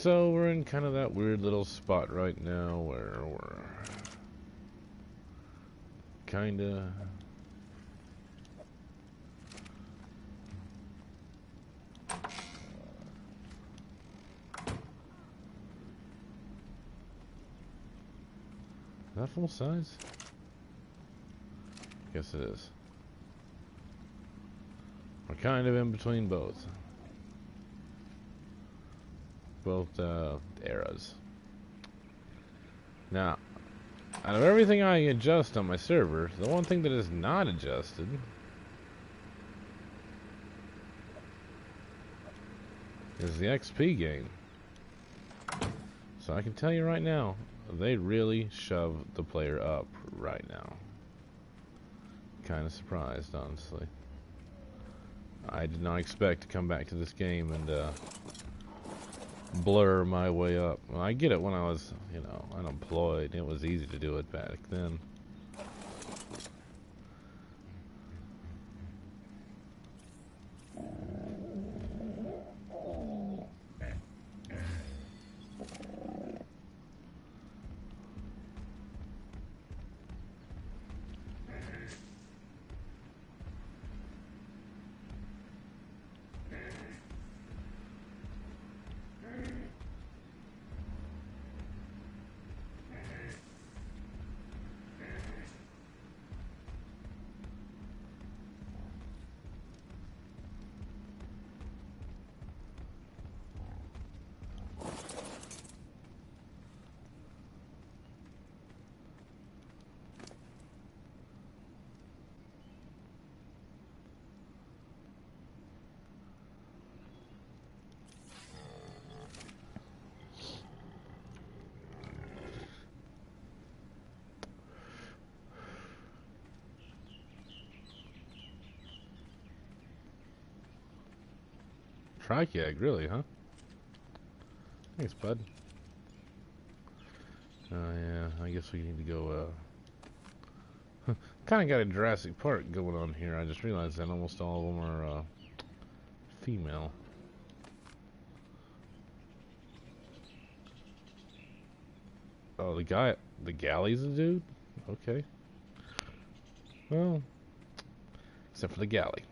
So we're in kind of that weird little spot right now where we're kinda is that full size? Guess it is. We're kind of in between both. Both eras. Now, out of everything I adjust on my server, the one thing that is not adjusted is the XP game. So I can tell you right now, they really shove the player up right now. Kind of surprised, honestly. I did not expect to come back to this game and blur my way up. Well, I get it when I was, you know, unemployed. It was easy to do it back then. Triceg, really, huh? Thanks, bud. Oh, yeah, I guess we need to go, kind of got a Jurassic Park going on here. I just realized that almost all of them are, female. Oh, the galley's a dude? Okay. Well, except for the galley.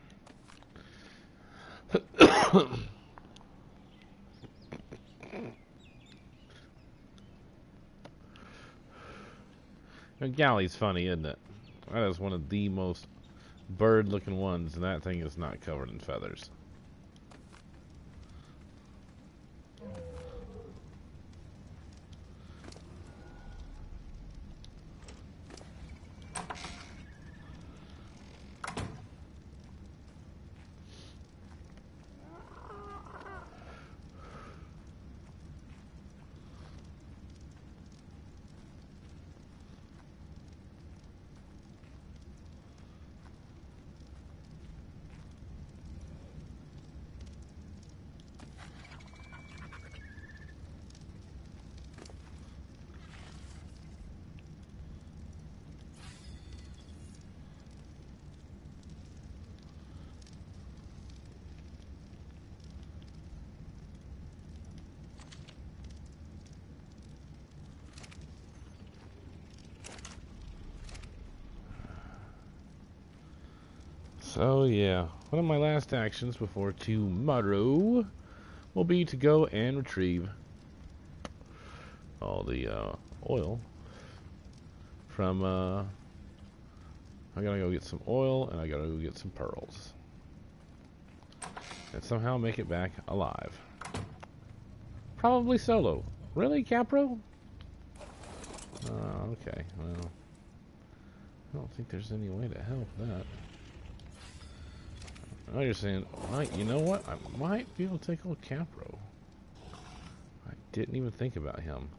The galley's funny, isn't it? That is one of the most bird-looking ones, and that thing is not covered in feathers. So yeah, one of my last actions before tomorrow will be to go and retrieve all the oil from I gotta go get some oil and I gotta go get some pearls and somehow make it back alive. Probably solo. Really, Capro? Okay, well, I don't think there's any way to help that. Oh, you're saying, you know what? I might be able to take old Capro. I didn't even think about him.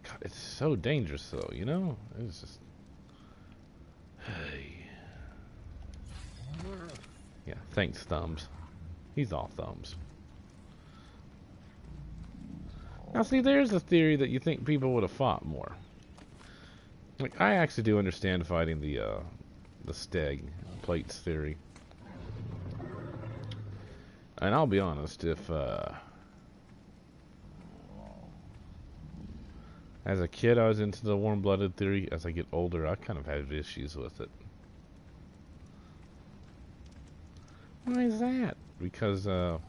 God, it's so dangerous, though, you know? It's just... Hey. Yeah, thanks, Thumbs. He's all thumbs. Now, see, there's a theory that you think people would have fought more. Like, I actually do understand fighting the Steg plates theory. And I'll be honest, if As a kid, I was into the warm-blooded theory. As I get older, I kind of had issues with it. Why is that? Because, if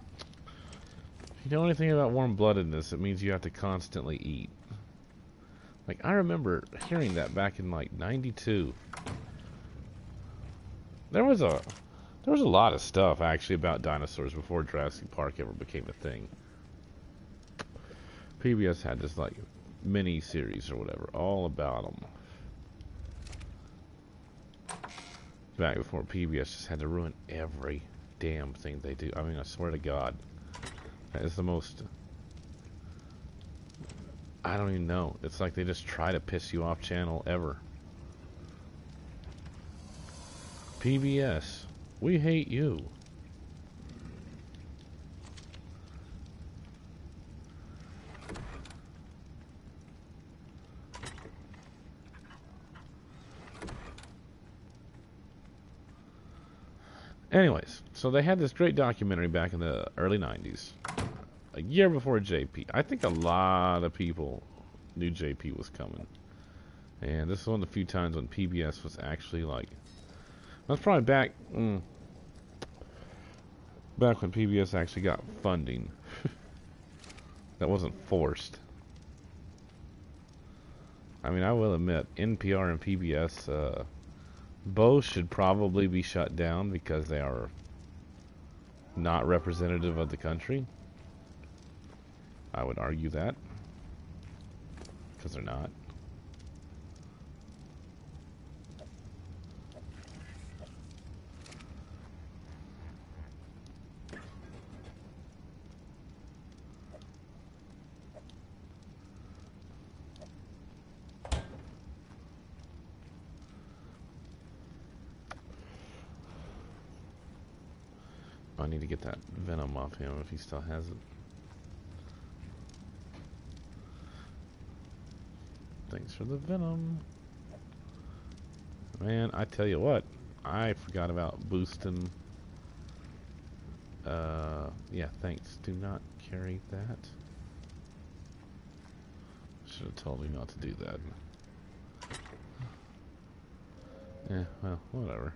you know anything about warm-bloodedness, it means you have to constantly eat. Like, I remember hearing that back in, like, 92. There was a lot of stuff, actually, about dinosaurs before Jurassic Park ever became a thing. PBS had this, like, mini-series or whatever, all about them. Back before PBS just had to ruin every damn thing they do. I mean, I swear to God. That is the most... I don't even know. It's like they just try to piss you off channel ever. PBS, we hate you. Anyways, so they had this great documentary back in the early 90s. A year before JP. I think a lot of people knew JP was coming. And this is one of the few times when PBS was actually like... That's probably back... back when PBS actually got funding. That wasn't forced. I mean, I will admit, NPR and PBS... both should probably be shut down because they are not representative of the country. I would argue that. Because they're not. I need to get that venom off him if he still has it. Thanks for the venom. Man, I tell you what, I forgot about boosting. Yeah, thanks. Do not carry that. Should have told me not to do that. Yeah, well, whatever.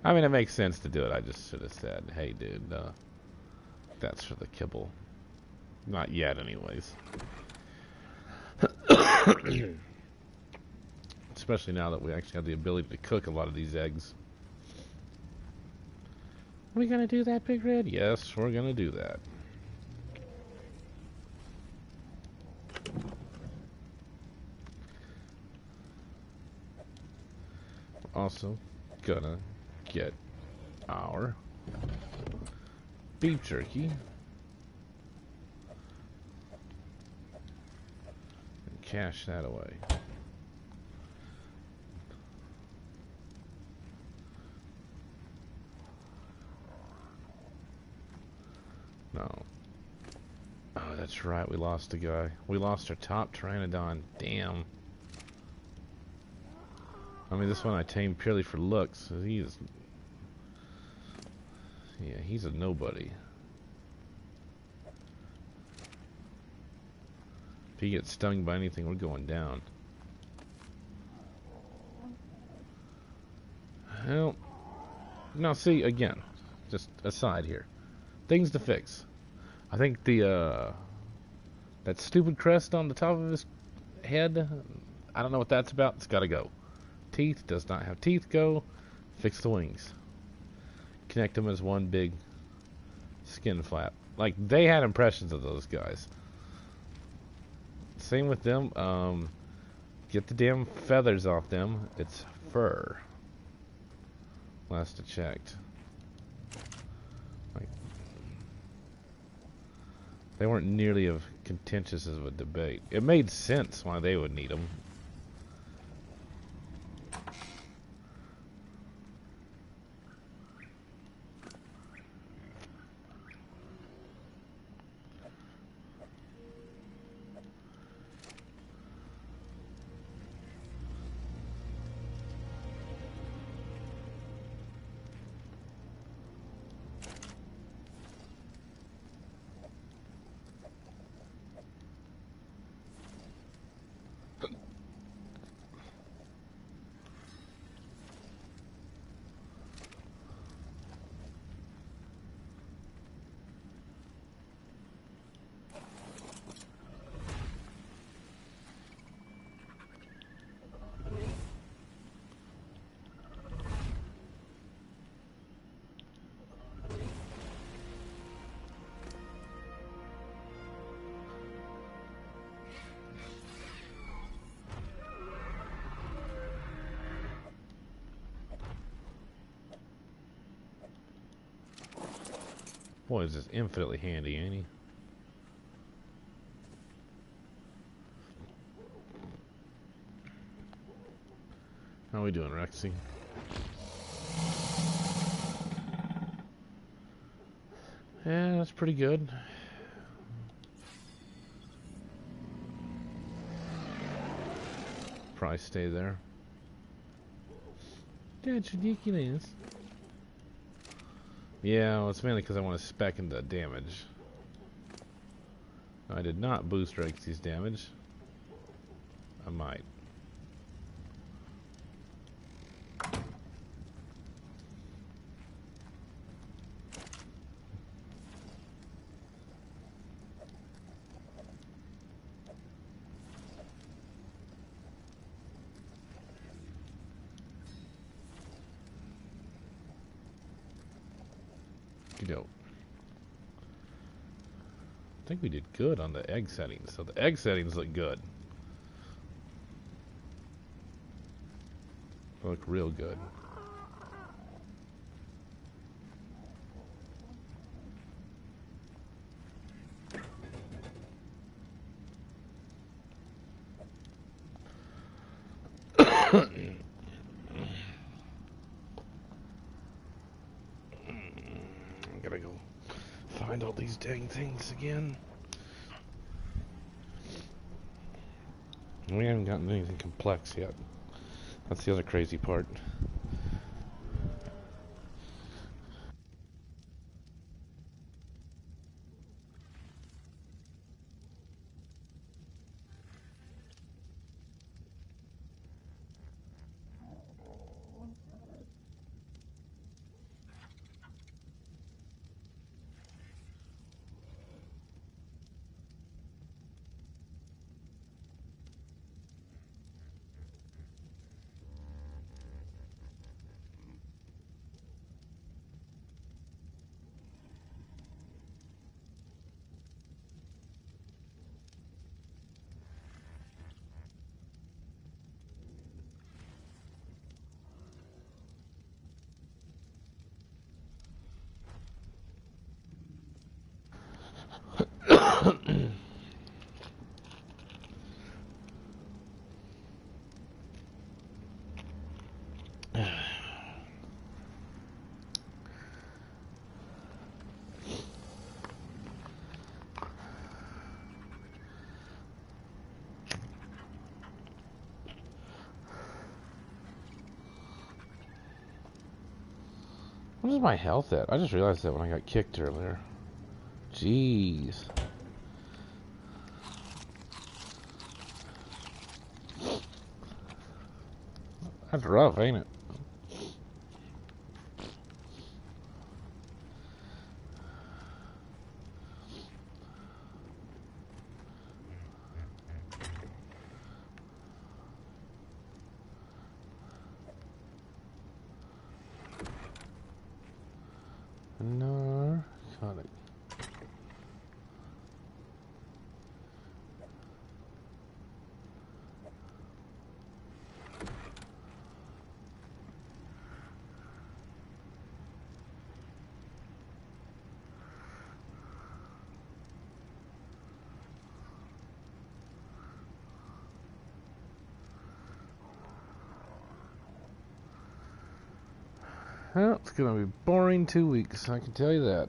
I mean, it makes sense to do it. I just should have said, hey, dude, that's for the kibble. Not yet, anyways. Especially now that we actually have the ability to cook a lot of these eggs. Are we gonna do that, Big Red? Yes, we're gonna do that. We're also gonna get our beef jerky and cache that away. No. Oh, that's right, we lost a guy. We lost our top Pteranodon. Damn. I mean, this one I tamed purely for looks. He is... Yeah, he's a nobody. If he gets stung by anything, we're going down. Well, now see, again, just aside here. Things to fix. I think the, that stupid crest on the top of his head, I don't know what that's about. It's gotta go. Teeth, does not have teeth, go. Fix the wings. Connect them as one big skin flap. Like, they had impressions of those guys. Same with them. Get the damn feathers off them. It's fur. Last I checked. Like, they weren't nearly as contentious as a debate. It made sense why they would need them. Boy, is this infinitely handy, ain't he? How are we doing, Rexy? Yeah, that's pretty good. Probably stay there. That's ridiculous. Yeah, well, it's mainly because I want to spec into damage. I did not boost Rexy's damage. I might. Dope. I think we did good on the egg settings, so the egg settings look good. They look real good. I gotta go find all these dang things again. We haven't gotten anything complex yet. That's the other crazy part. What is my health at? I just realized that when I got kicked earlier. Jeez. That's rough, ain't it? Narcotic. Well, it's gonna be boring 2 weeks, I can tell you that.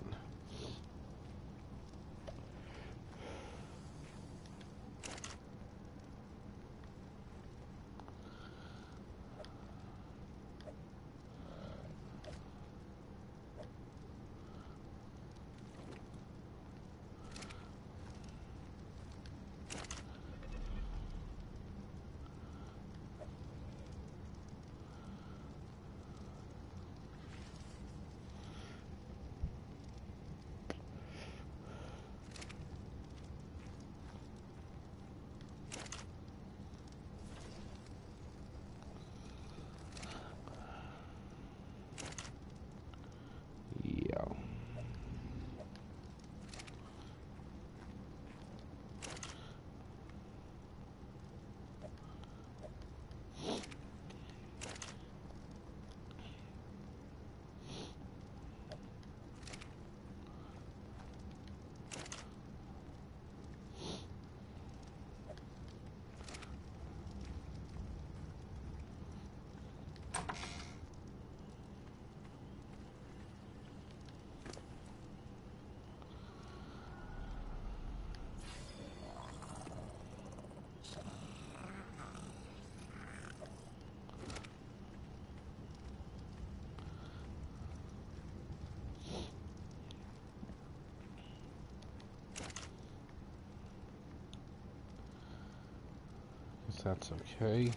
that's okay.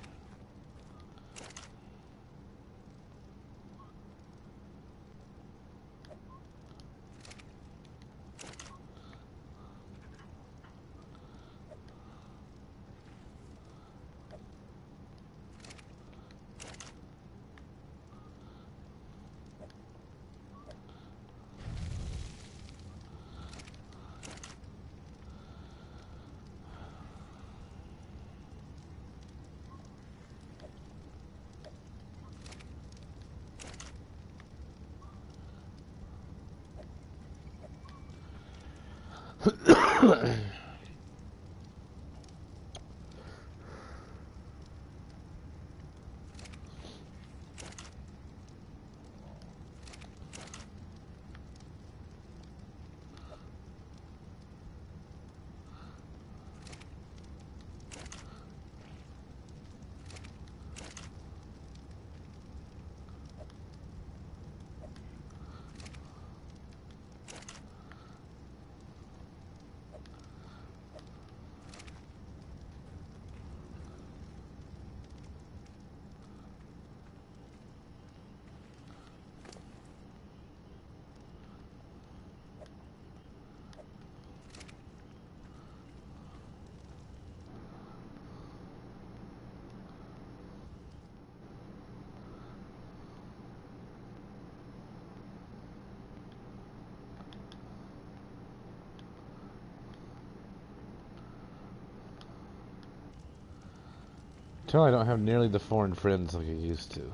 Until I don't have nearly the foreign friends like I used to.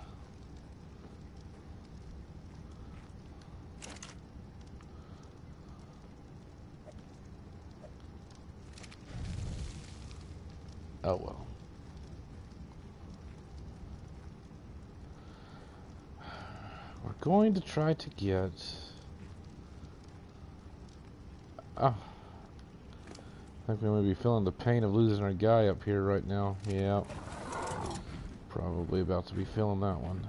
Oh well. We're going to try to get... Oh. I think we may be feeling the pain of losing our guy up here right now. Yeah. Probably about to be feeling that one.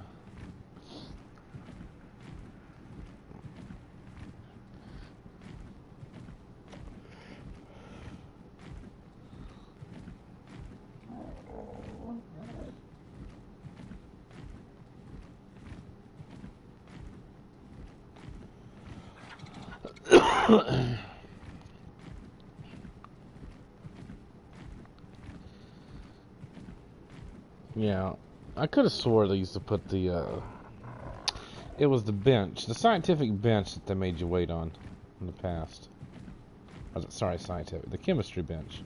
Yeah, I could have swore they used to put the, it was the bench, the scientific bench that they made you wait on in the past. Sorry, scientific, the chemistry bench.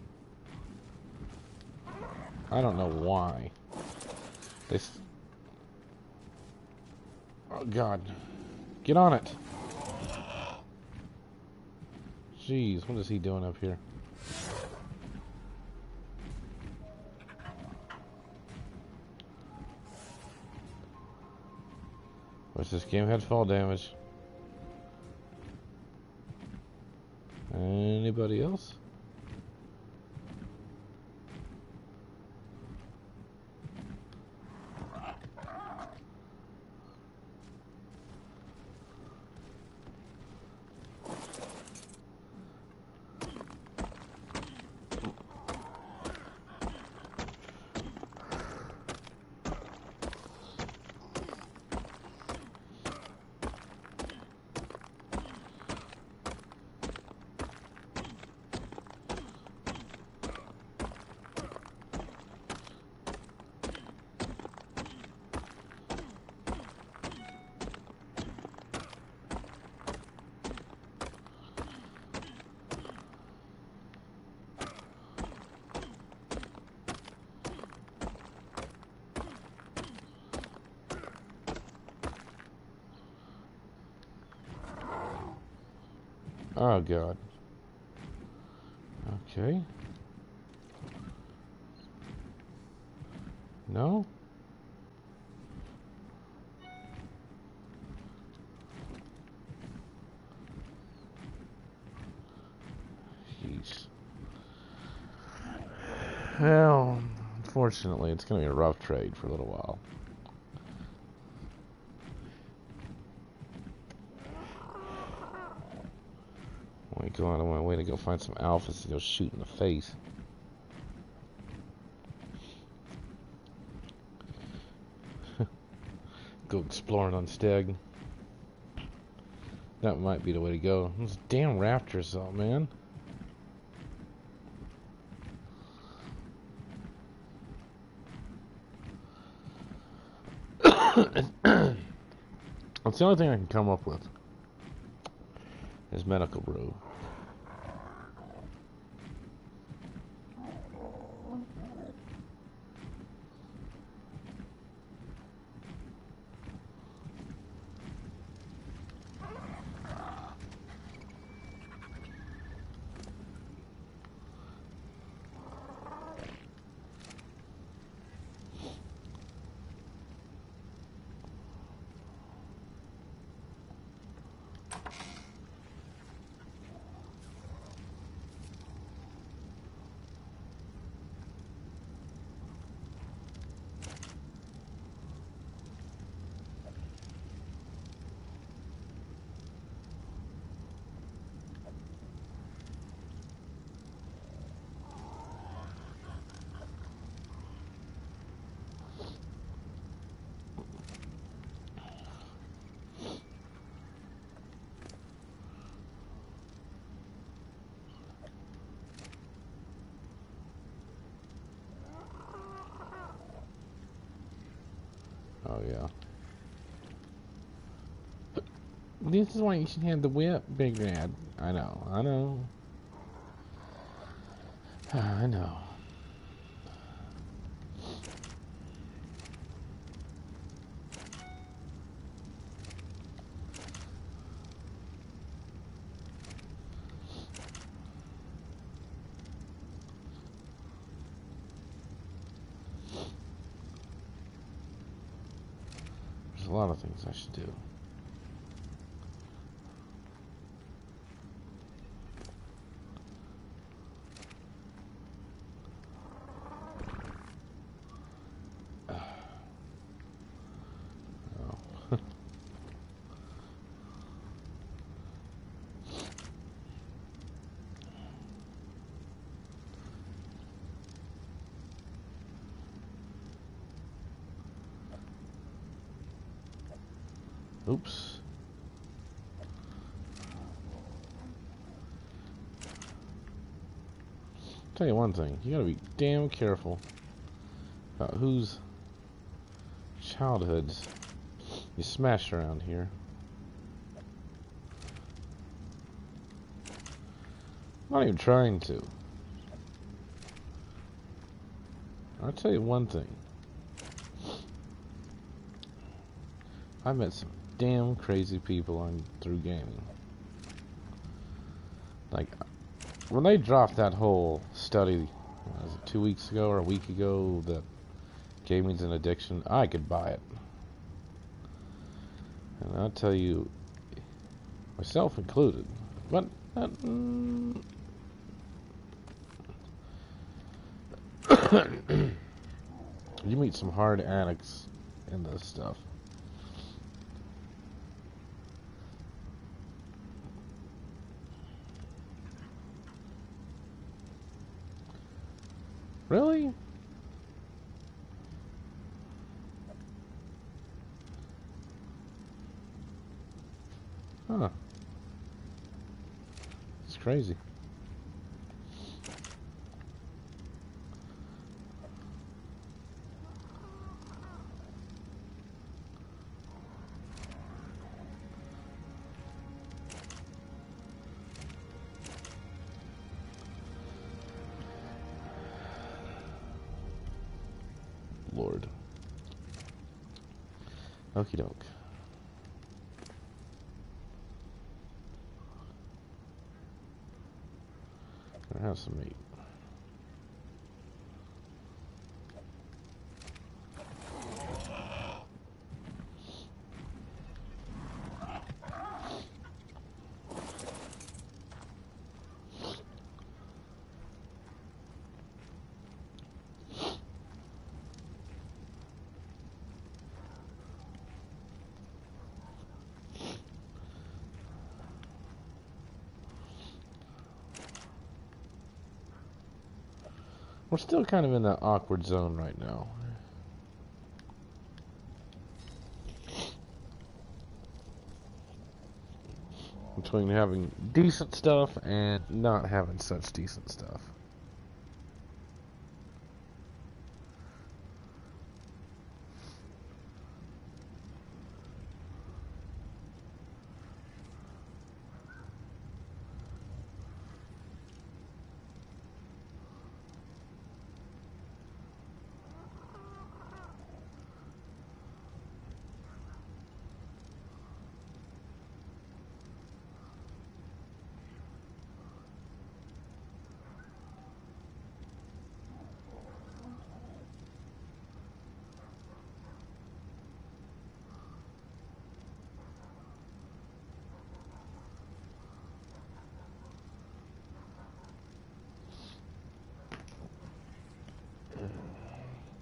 I don't know why. Oh God, get on it. Jeez, what is he doing up here? Wish this game had fall damage. Anybody else? Oh God. Okay. No? Jeez. Well, unfortunately, it's going to be a rough trade for a little while. Let me go out of my way to go find some alphas to go shoot in the face. Go exploring on Steg. That might be the way to go. Those damn raptors, though, man. That's the only thing I can come up with. Is medical brew. Oh, yeah. This is why you should have the whip, Big Red. I know, I know. I know. There's a lot of things I should do. Oops. Tell you one thing, you gotta be damn careful about whose childhoods you smash around here. I'm not even trying to. I'll tell you one thing. I met some damn crazy people on through gaming. Like, when they dropped that whole study, was it 2 weeks ago or a week ago, that gaming's an addiction, I could buy it. And I'll tell you, myself included, but you meet some hard addicts in this stuff. Really? Huh. It's crazy. Lord. Okie doke. I have some meat. We're still kind of in that awkward zone right now. between having decent stuff and not having such decent stuff.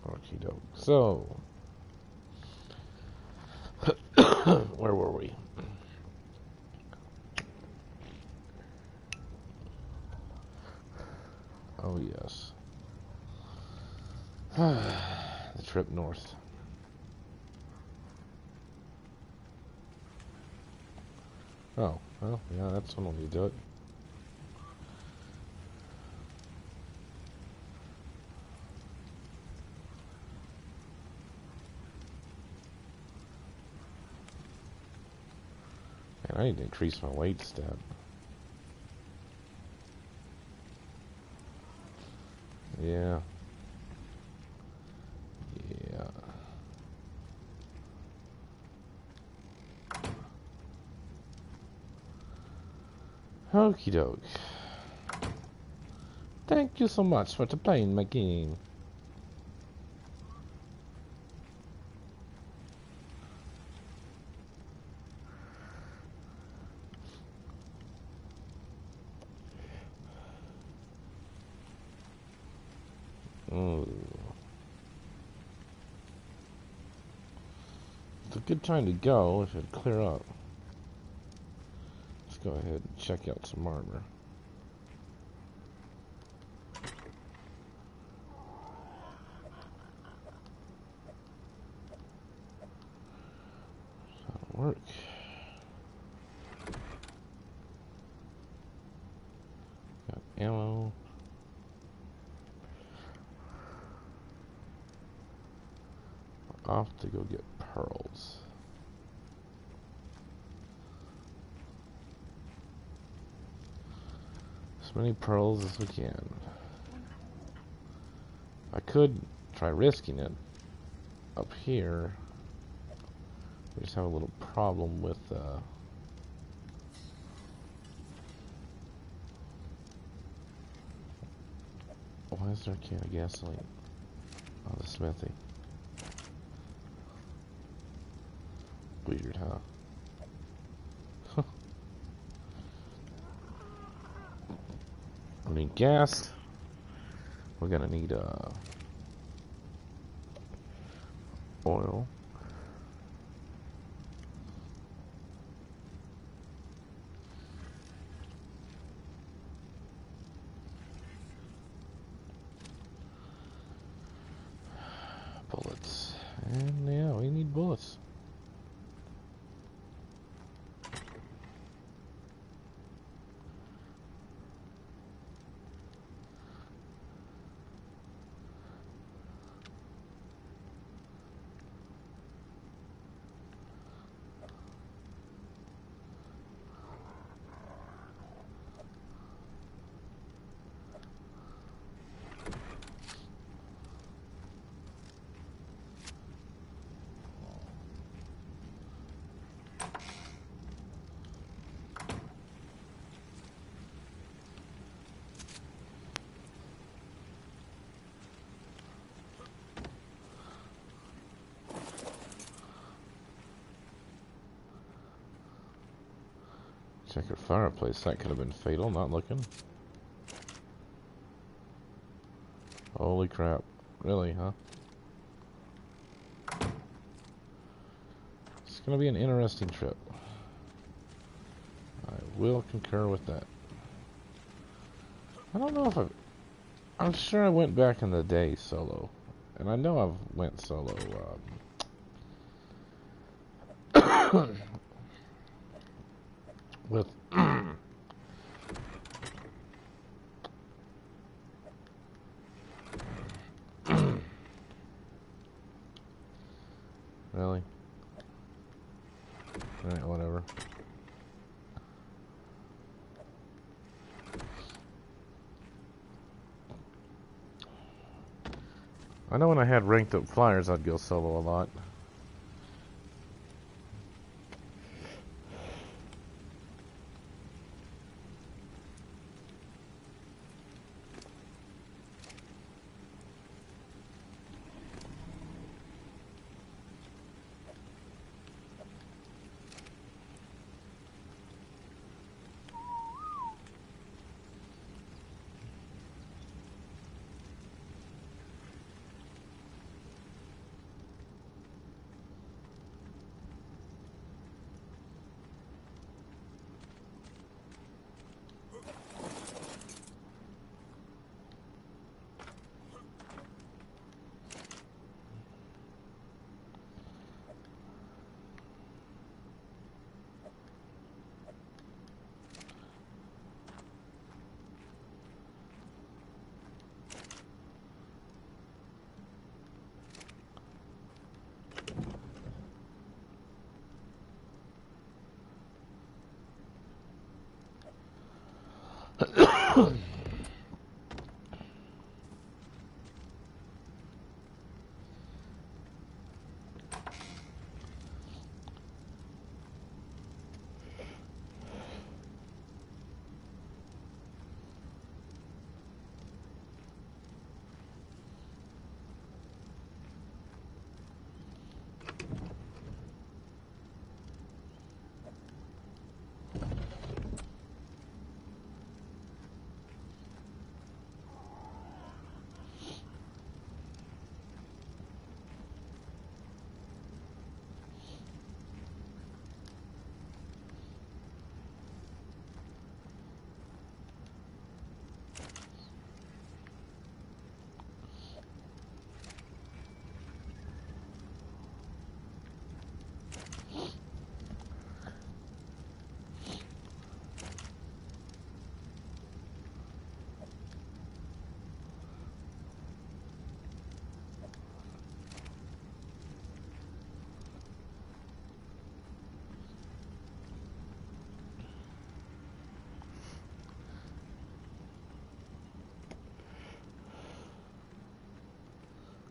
Okie doke. So, where were we? Oh, yes. The trip north. Oh, well, yeah, that's one way to do it. Man, I need to increase my weight stat. Yeah. Yeah. Okie doke. Thank you so much for playing my game. Ooh. It's a good time to go if it'd clear up. Let's go ahead and check out some armor. That'll work. Got ammo. Off to go get pearls. As many pearls as we can. I could try risking it up here. We just have a little problem with why is there a can of gasoline? Oh, the smithy. Weird, huh? I need gas. We're gonna need oil. Bullets. And yeah, we need bullets. Check your fireplace. That could have been fatal. Not looking. Holy crap. Really, huh? It's gonna be an interesting trip. I will concur with that. I don't know if I'm sure I went back in the day solo. And I know I've went solo, with Alright, whatever. I know when I had ranked up flyers, I'd go solo a lot.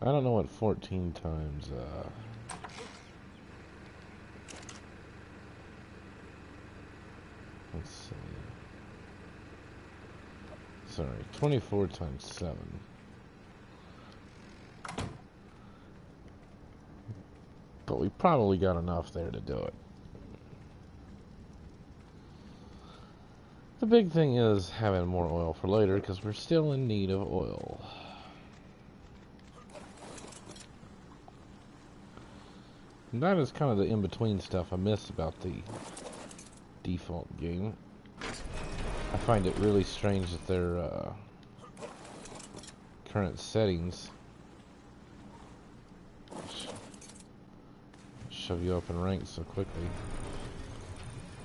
I don't know what 14 times, let's see. Sorry, 24 times 7. But we probably got enough there to do it. The big thing is having more oil for later, because we're still in need of oil. And that is kind of the in-between stuff I miss about the default game. I find it really strange that their current settings shove you up in rank so quickly.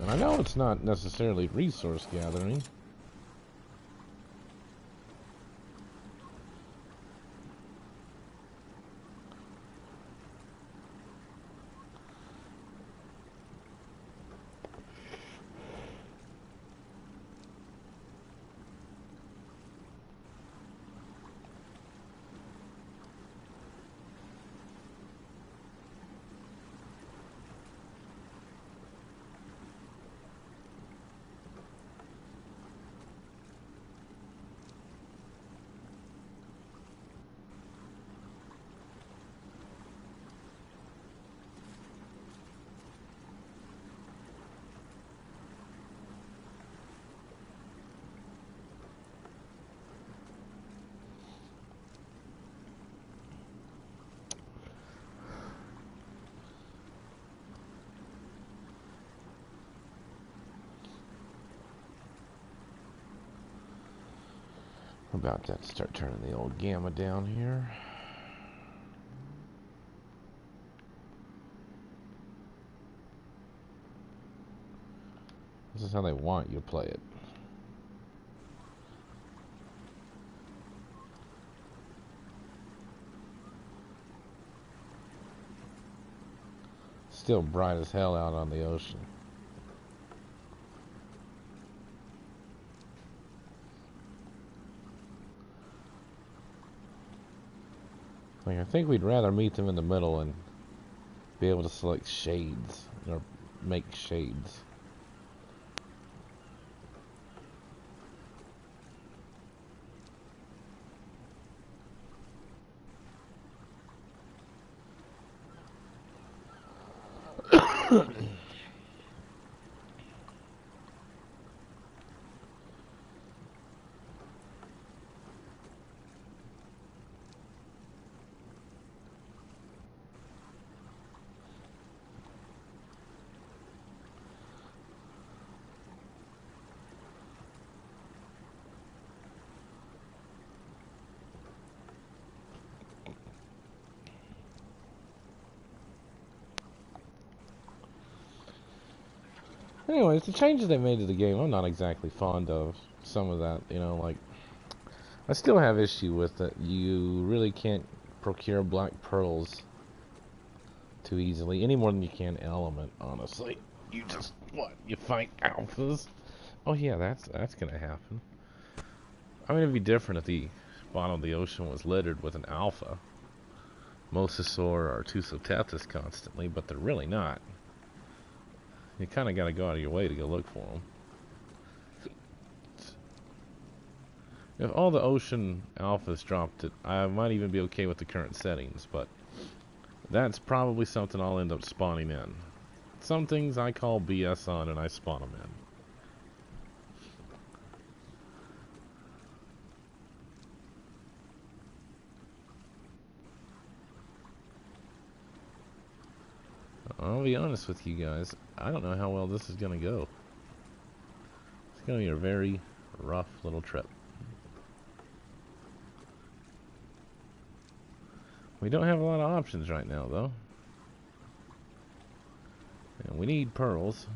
And I know it's not necessarily resource gathering. About that, start turning the old gamma down here. This is how they want you to play it. still bright as hell out on the ocean. Like, I think we'd rather meet them in the middle and be able to select shades, or make shades. Anyways, the changes they made to the game, I'm not exactly fond of some of that, you know, like, I still have issue with that you really can't procure black pearls too easily, any more than you can element, honestly. You just, what, you fight alphas? Oh yeah, that's gonna happen. I mean, it'd be different if the bottom of the ocean was littered with an alpha. Mosasaur or Tusotethus constantly, but they're really not. You kind of got to go out of your way to go look for them. If all the ocean alphas dropped it, I might even be okay with the current settings, but that's probably something I'll end up spawning in. Some things I call BS on and I spawn them in. I'll be honest with you guys, I don't know how well this is going to go. It's going to be a very rough little trip. We don't have a lot of options right now, though. And we need pearls.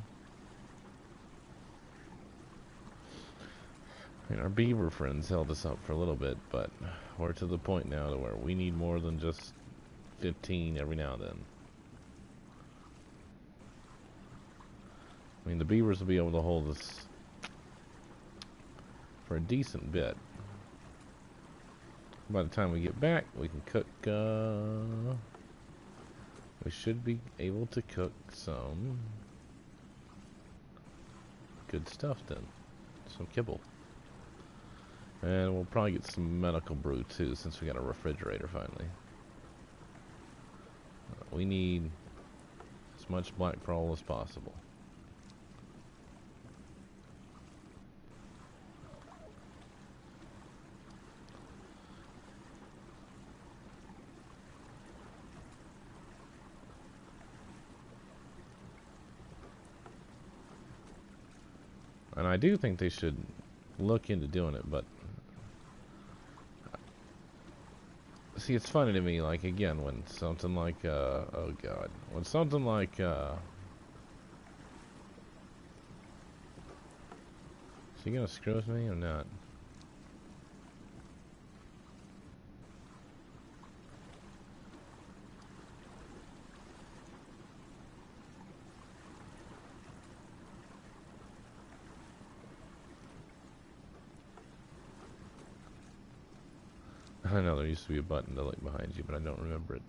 And our beaver friends held us up for a little bit, but we're to the point now to where we need more than just 15 every now and then. I mean, the beavers will be able to hold us for a decent bit. By the time we get back, we can cook, we should be able to cook some good stuff then. Some kibble. And we'll probably get some medical brew too, since we got a refrigerator finally. We need as much black pearl as possible. And I do think they should look into doing it, but see, it's funny to me, like, again, when something like, oh god, when something like, is he gonna screw with me or not? I know there used to be a button to look behind you, but I don't remember it.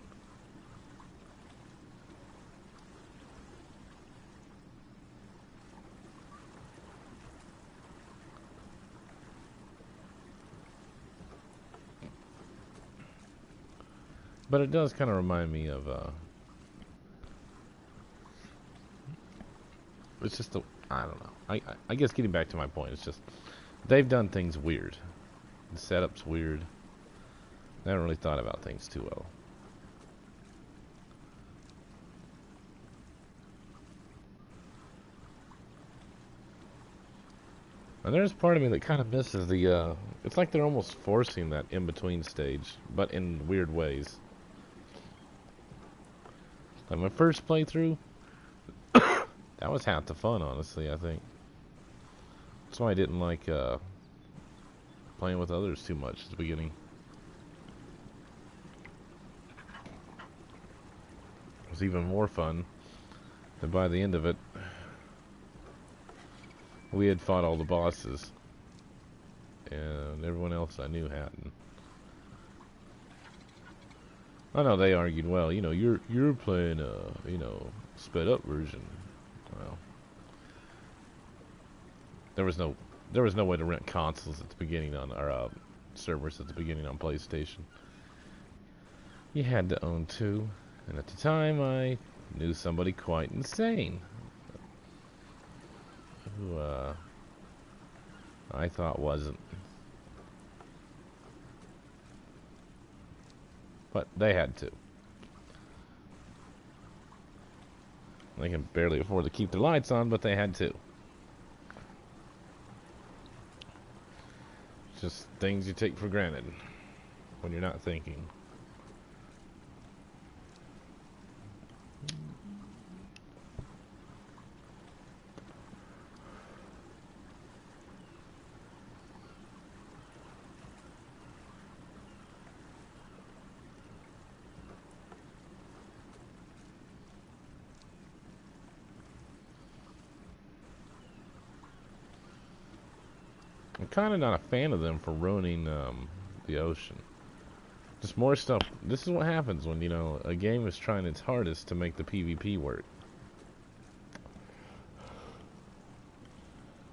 But it does kind of remind me of, it's just, I don't know. I guess getting back to my point, it's just, they've done things weird. The setup's weird. They haven't really thought about things too well. And there's part of me that kind of misses the, it's like they're almost forcing that in-between stage, but in weird ways. Like my first playthrough, that was half the fun, honestly, I think. That's why I didn't like, playing with others too much at the beginning. It was even more fun And by the end of it, we had fought all the bosses, and everyone else I knew hadn't. I know they argued, well, you know, you're playing a, you know, sped up version. Well, there was no way to rent consoles at the beginning on our servers at the beginning on PlayStation. You had to own two, and at the time I knew somebody quite insane who I thought wasn't. But they had to. They can barely afford to keep their lights on, but they had to. Just things you take for granted when you're not thinking. I'm kind of not a fan of them for ruining the ocean. Just more stuff. This is what happens when, you know, a game is trying its hardest to make the PvP work.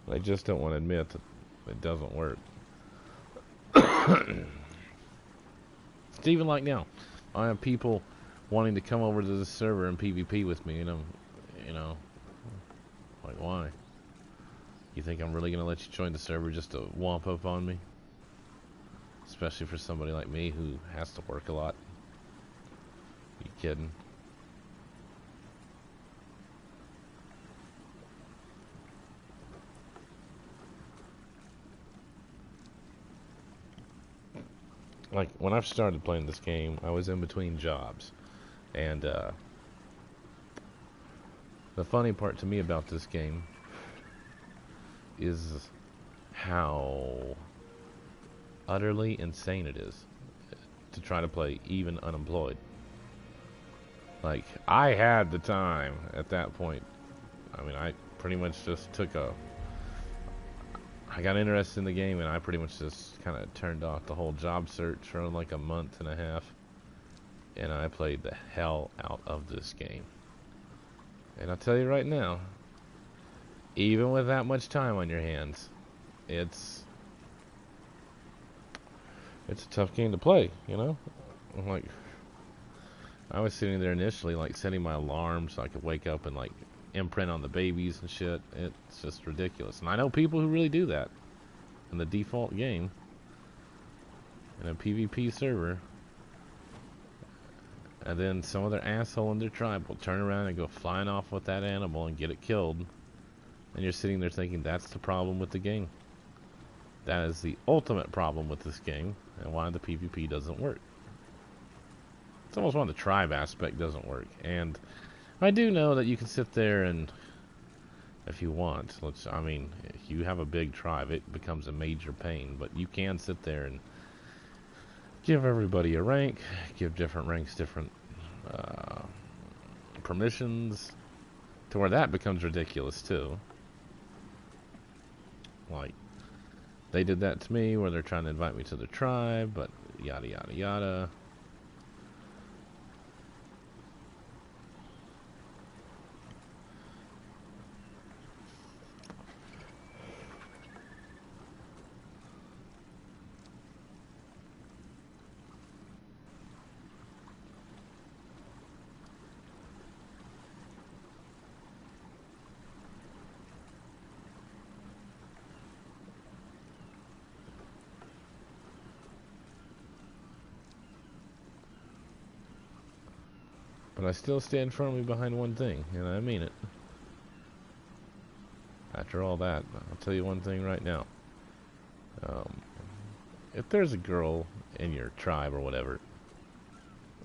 They just don't want to admit that it doesn't work. It's even like now. I have people wanting to come over to this server and PvP with me, and I'm, you know, like, why? You think I'm really going to let you join the server just to womp up on me? Especially for somebody like me who has to work a lot. You kidding? Like, when I started playing this game, I was in between jobs. And, the funny part to me about this game is how utterly insane it is to try to play even unemployed. Like, I had the time at that point. I mean, I pretty much just I got interested in the game, and I pretty much just kind of turned off the whole job search for like a month and a half, and I played the hell out of this game. And I'll tell you right now, even with that much time on your hands, it's a tough game to play, you know? Like, I was sitting there initially, like, setting my alarm so I could wake up and, like, imprint on the babies and shit. It's just ridiculous. And I know people who really do that in the default game, in a PvP server. And then some other asshole in their tribe will turn around and go flying off with that animal and get it killed. And you're sitting there thinking, that's the problem with the game. That is the ultimate problem with this game, and why the PvP doesn't work. It's almost why the tribe aspect doesn't work. And I do know that you can sit there and, if you want, I mean, if you have a big tribe, it becomes a major pain. But you can sit there and give everybody a rank, give different ranks different permissions, to where that becomes ridiculous too. Like, they did that to me, where they're trying to invite me to the tribe, but yada yada yada. But I still stand firmly behind one thing, and I mean it. After all that, I'll tell you one thing right now. If there's a girl in your tribe or whatever,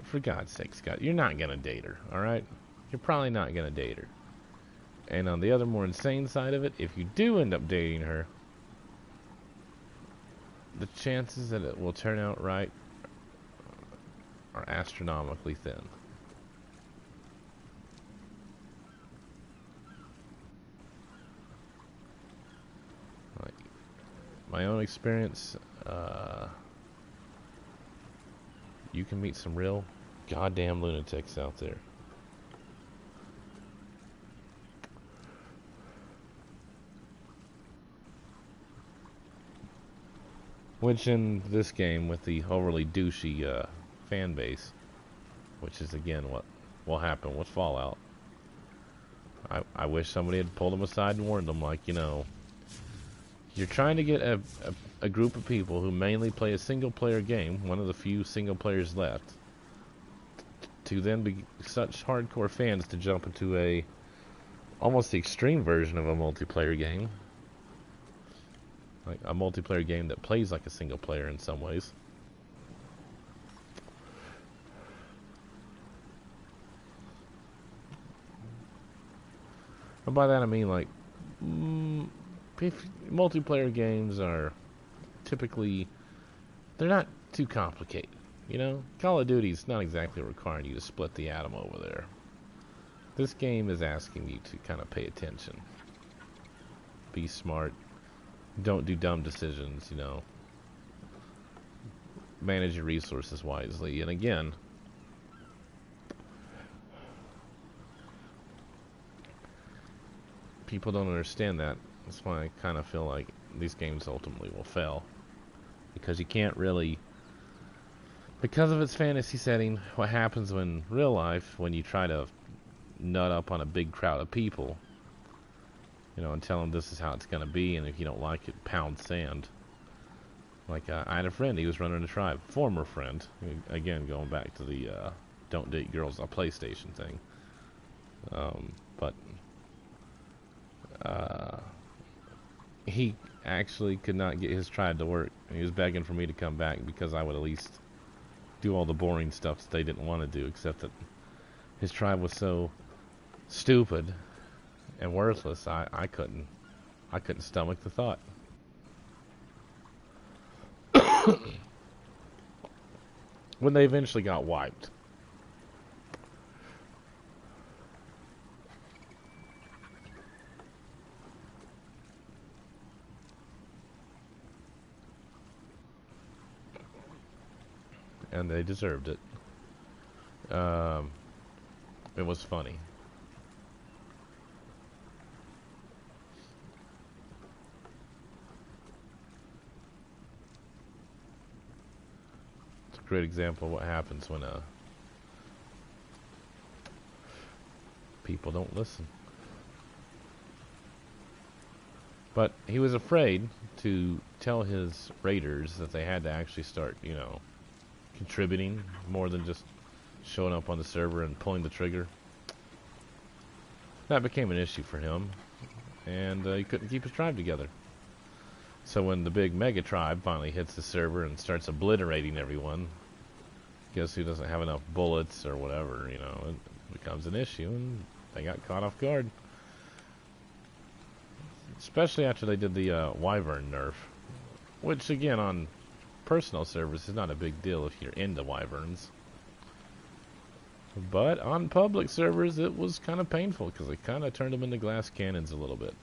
for God's sake, Scott, you're not gonna date her, alright? You're probably not gonna date her. And on the other more insane side of it, if you do end up dating her, the chances that it will turn out right are astronomically thin. my own experience, you can meet some real goddamn lunatics out there. Which in this game, with the overly douchey fan base, which is again what will happen with Fallout, I wish somebody had pulled them aside and warned them, like, you know, you're trying to get a group of people who mainly play a single-player game, one of the few single players left, to then be such hardcore fans to jump into a almost the extreme version of a multiplayer game. Like a multiplayer game that plays like a single player in some ways. And by that I mean, like, multiplayer games are typically, they're not too complicated, you know? Call of Duty's not exactly requiring you to split the atom over there. This game is asking you to kind of pay attention. Be smart. Don't do dumb decisions, you know. Manage your resources wisely. And again, people don't understand that. That's why I kind of feel like these games ultimately will fail. Because you can't really... Because of its fantasy setting, what happens in real life when you try to nut up on a big crowd of people, you know, and tell them this is how it's going to be, and if you don't like it, pound sand. Like, I had a friend, he was running a tribe, former friend, again, going back to the don't date girls on PlayStation thing. But he actually could not get his tribe to work. He was begging for me to come back because I would at least do all the boring stuff that they didn't want to do, except that his tribe was so stupid and worthless, I couldn't stomach the thought. When they eventually got wiped. And they deserved it. It was funny. Great example of what happens when people don't listen. But he was afraid to tell his raiders that they had to actually start, you know, contributing more than just showing up on the server and pulling the trigger. That became an issue for him, and he couldn't keep his tribe together. So when the big mega tribe finally hits the server and starts obliterating everyone, guess who doesn't have enough bullets or whatever, you know, it becomes an issue, and they got caught off guard. Especially after they did the Wyvern nerf, which again on personal servers is not a big deal if you're into Wyverns. But on public servers it was kind of painful because they kind of turned them into glass cannons a little bit.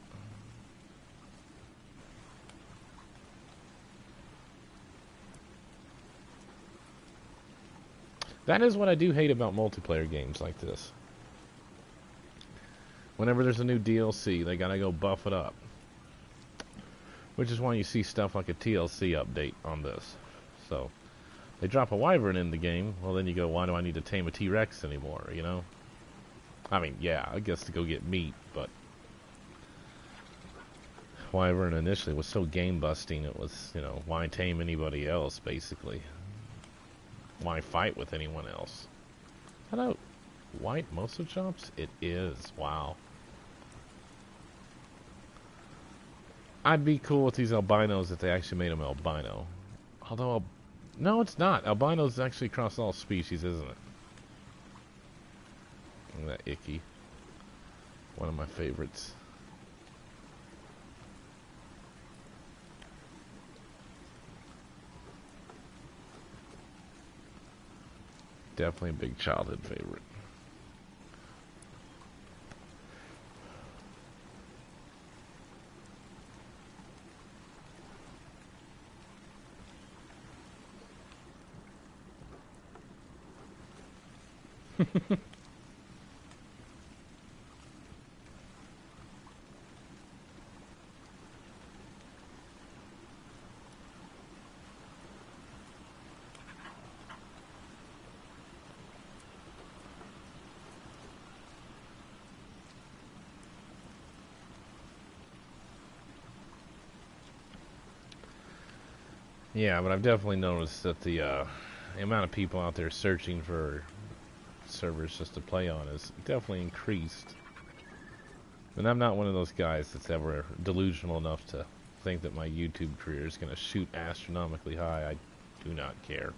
That is what I do hate about multiplayer games like this. Whenever there's a new DLC, they gotta go buff it up. Which is why you see stuff like a TLC update on this. So, they drop a Wyvern in the game, well then you go, why do I need to tame a T-Rex anymore, you know? I mean, yeah, I guess to go get meat, but... Wyvern initially was so game-busting, it was, you know, why tame anybody else, basically? Why fight with anyone else? Hello, white muscle chops? It is, wow. I'd be cool with these albinos if they actually made them albino. Although, no, it's not. Albino's actually across all species, isn't it? Look at that Icky. One of my favorites. Definitely a big childhood favorite. Yeah, but I've definitely noticed that the amount of people out there searching for servers just to play on is definitely increased. And I'm not one of those guys that's ever delusional enough to think that my YouTube career is going to shoot astronomically high. I do not care.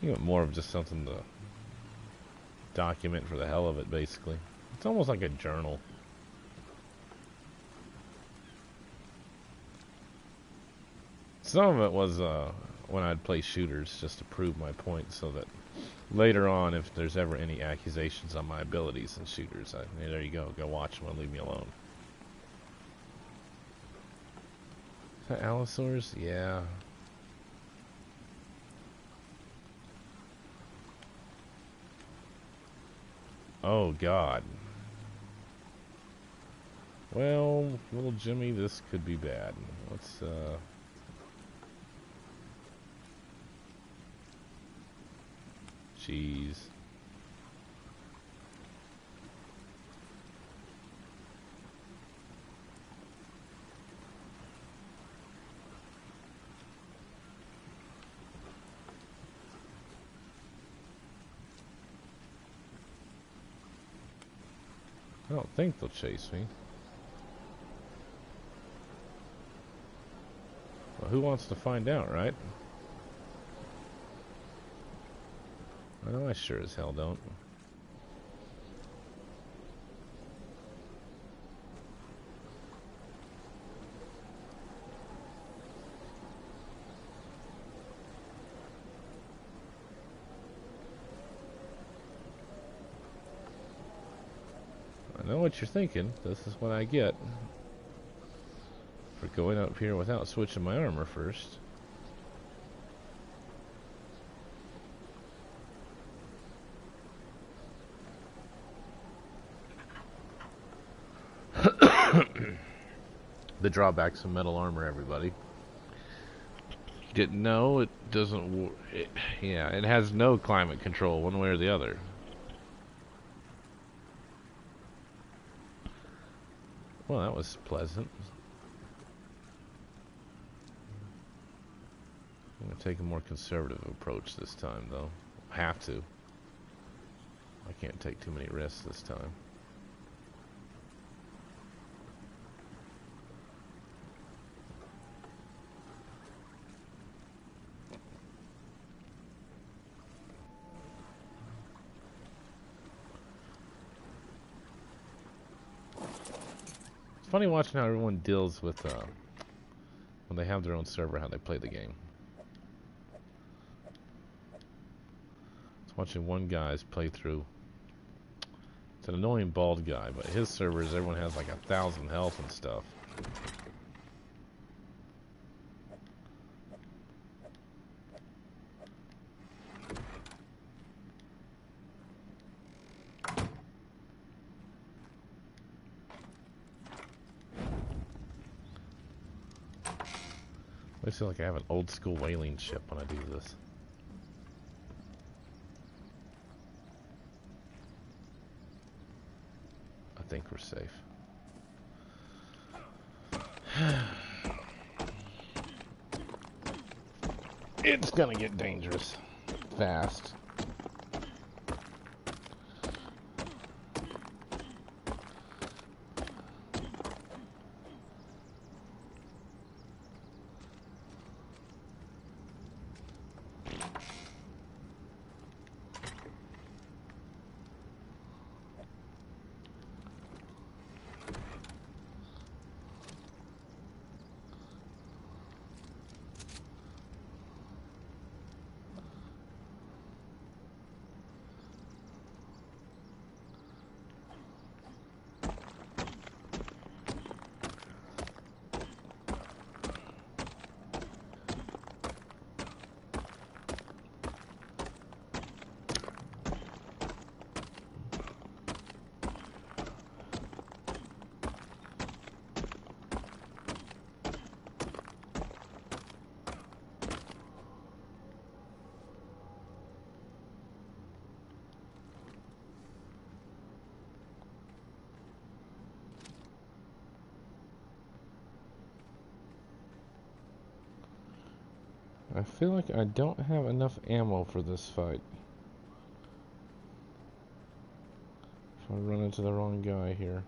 You want more of just something to document for the hell of it, basically. It's almost like a journal. Some of it was when I'd play shooters just to prove my point, so that later on, if there's ever any accusations on my abilities in shooters, hey, there you go watch them and leave me alone. Is that Allosaurus? Yeah. Oh, God. Well, little Jimmy, this could be bad. Let's, Jeez. I don't think they'll chase me. Well, who wants to find out, right? I know I sure as hell don't. I know what you're thinking. This is what I get for going up here without switching my armor first. The drawbacks of metal armor, everybody. Didn't know it doesn't. Yeah, it has no climate control one way or the other. Well, that was pleasant. I'm gonna take a more conservative approach this time, though. Have to. I can't take too many risks this time. It's funny watching how everyone deals with when they have their own server, how they play the game. It's watching one guy's playthrough. It's an annoying bald guy, but his servers, everyone has like 1,000 health and stuff. I feel like I have an old school whaling ship when I do this. I think we're safe. It's gonna get dangerous fast. I feel like I don't have enough ammo for this fight. If I run into the wrong guy here.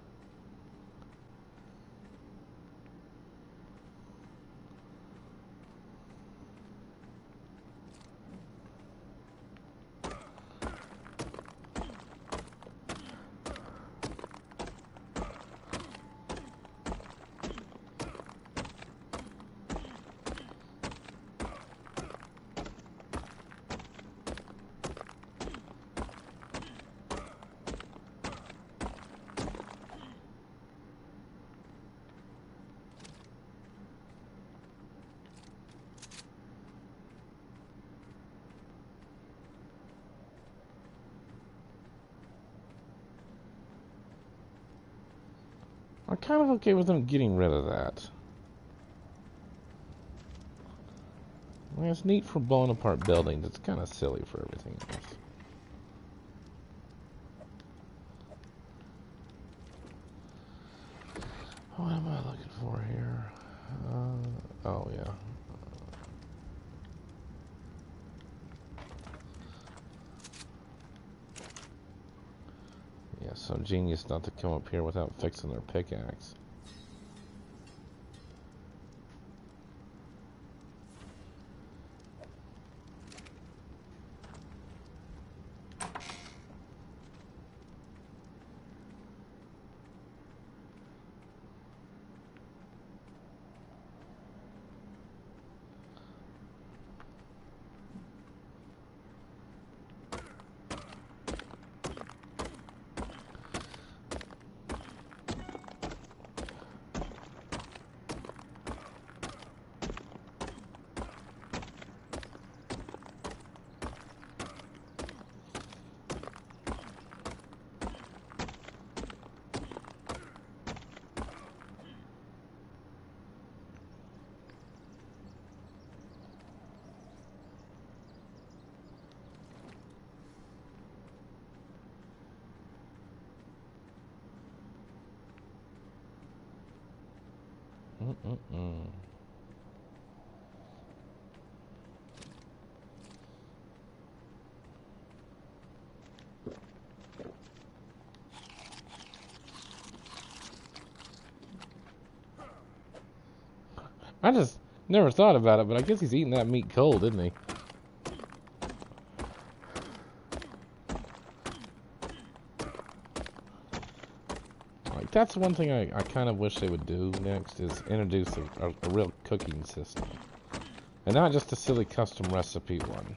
I'm kind of okay with them getting rid of that. I mean, it's neat for blowing apart buildings. It's kind of silly for everything else. What am I looking for here? Oh, yeah. Yeah, so genius not to come up here without fixing their pickaxe. I just never thought about it, but I guess he's eating that meat cold, isn't he? Like, that's one thing I kind of wish they would do next, is introduce a real cooking system. And not just a silly custom recipe one.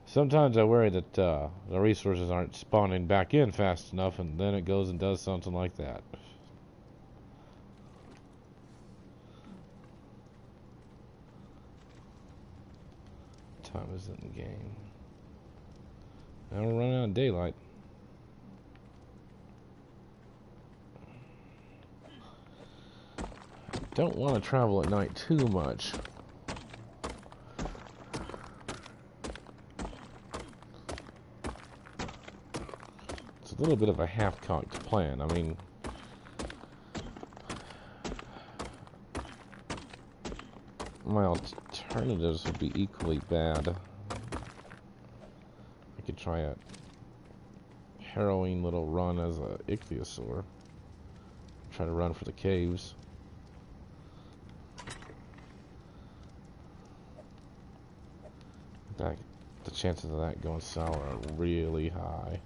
Sometimes I worry that the resources aren't spawning back in fast enough, and then it goes and does something like that. Time is in the game. Now we're running out of daylight. Don't want to travel at night too much. It's a little bit of a half-cocked plan. I mean, my alternatives would be equally bad. I could try a harrowing little run as a ichthyosaur. Try to run for the caves. The chances of that going sour are really high.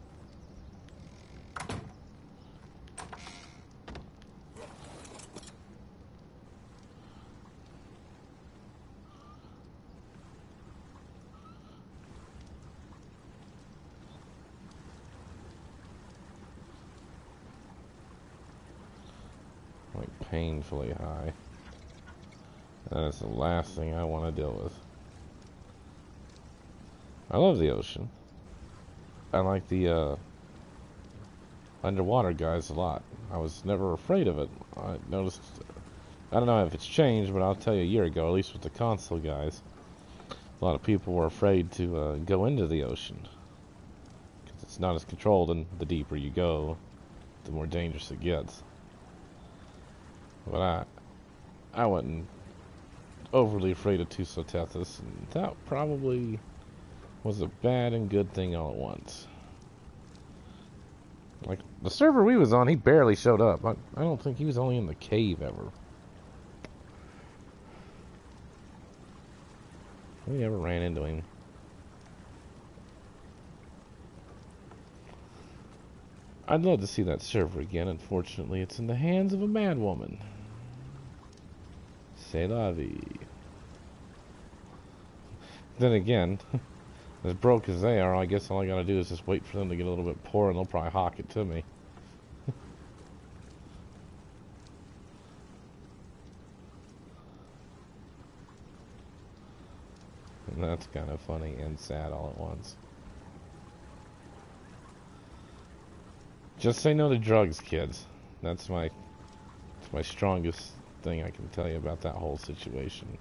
Like painfully high. That is the last thing I want to deal with. I love the ocean. I like the underwater guys a lot. I was never afraid of it. I noticed, I don't know if it's changed, but I'll tell you a year ago, at least with the console guys, a lot of people were afraid to go into the ocean. Because it's not as controlled, and the deeper you go, the more dangerous it gets. But I wasn't overly afraid of Tusotethus, and that probably was a bad and good thing all at once. Like, the server we was on, he barely showed up. I don't think he was only in the cave ever. We never ran into him. I'd love to see that server again. Unfortunately, it's in the hands of a mad woman. C'est la vie. Then again, as broke as they are, I guess all I gotta do is just wait for them to get a little bit poor, and they'll probably hawk it to me. And that's kind of funny and sad all at once. Just say no to drugs, kids. That's my strongest thing I can tell you about that whole situation.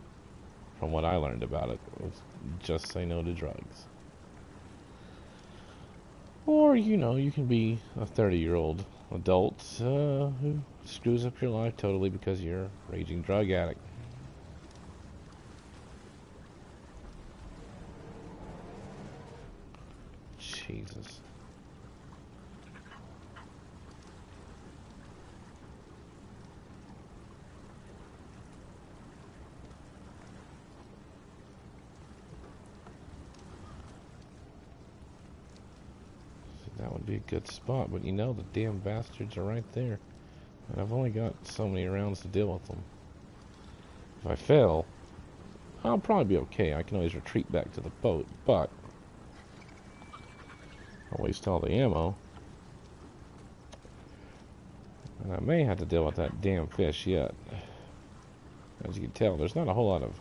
From what I learned about it, was just say no to drugs. Or, you know, you can be a 30-year-old adult who screws up your life totally because you're a raging drug addict. Jesus. That would be a good spot, but you know the damn bastards are right there. And I've only got so many rounds to deal with them. If I fail, I'll probably be okay. I can always retreat back to the boat, but I'll waste all the ammo. And I may have to deal with that damn fish yet. As you can tell, there's not a whole lot of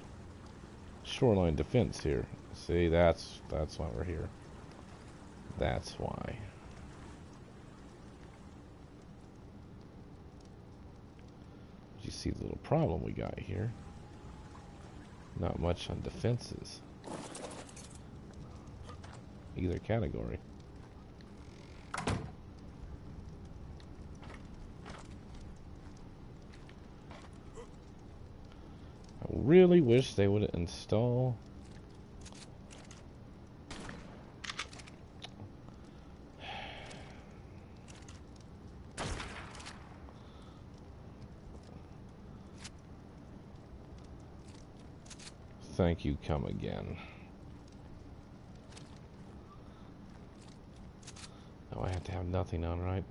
shoreline defense here. See, that's why we're here. That's why. You see the little problem we got here. Not much on defenses. Either category. I really wish they would install Thank you, come again. Oh, I have to have nothing on, right?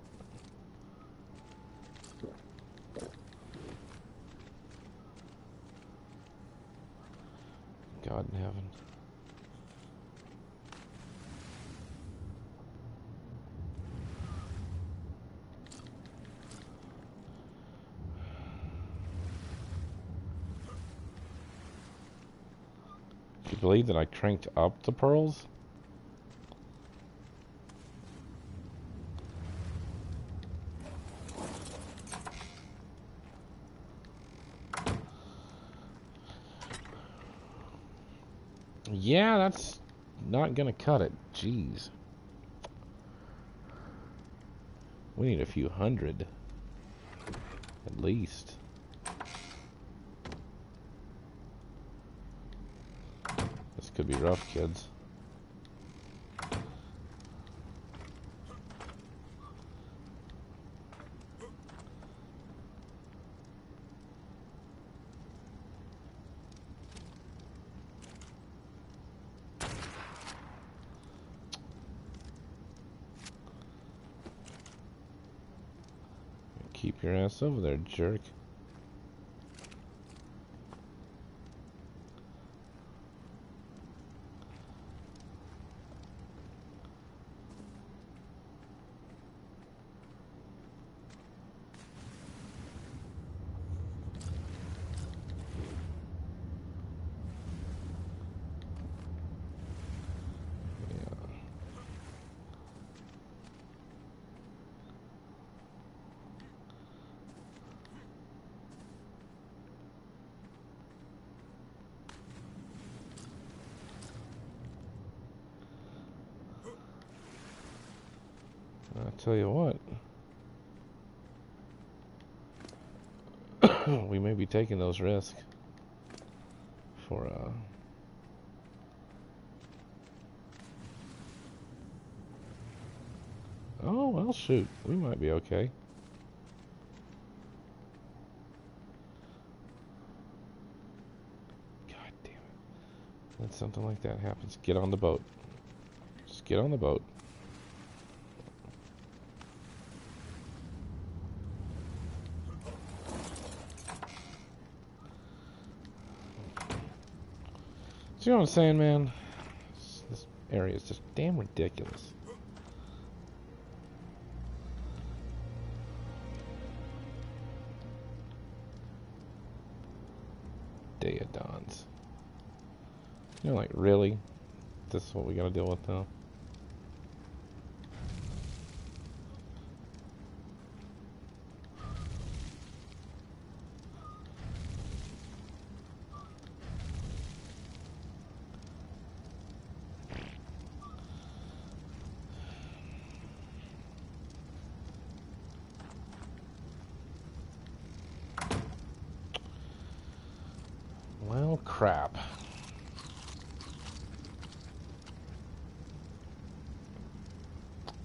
God in heaven. Can you believe that I cranked up the pearls? Yeah, that's not gonna cut it. Jeez. We need a few hundred. At least. This could be rough, kids. Keep your ass over there, jerk. I'll tell you what. We may be taking those risks for oh, well, shoot. We might be okay. God damn it. When something like that happens, get on the boat. Just get on the boat. You know what I'm saying, man? This area is just damn ridiculous. Day of dawns. You know, like, really? This is what we gotta deal with now? Well, crap.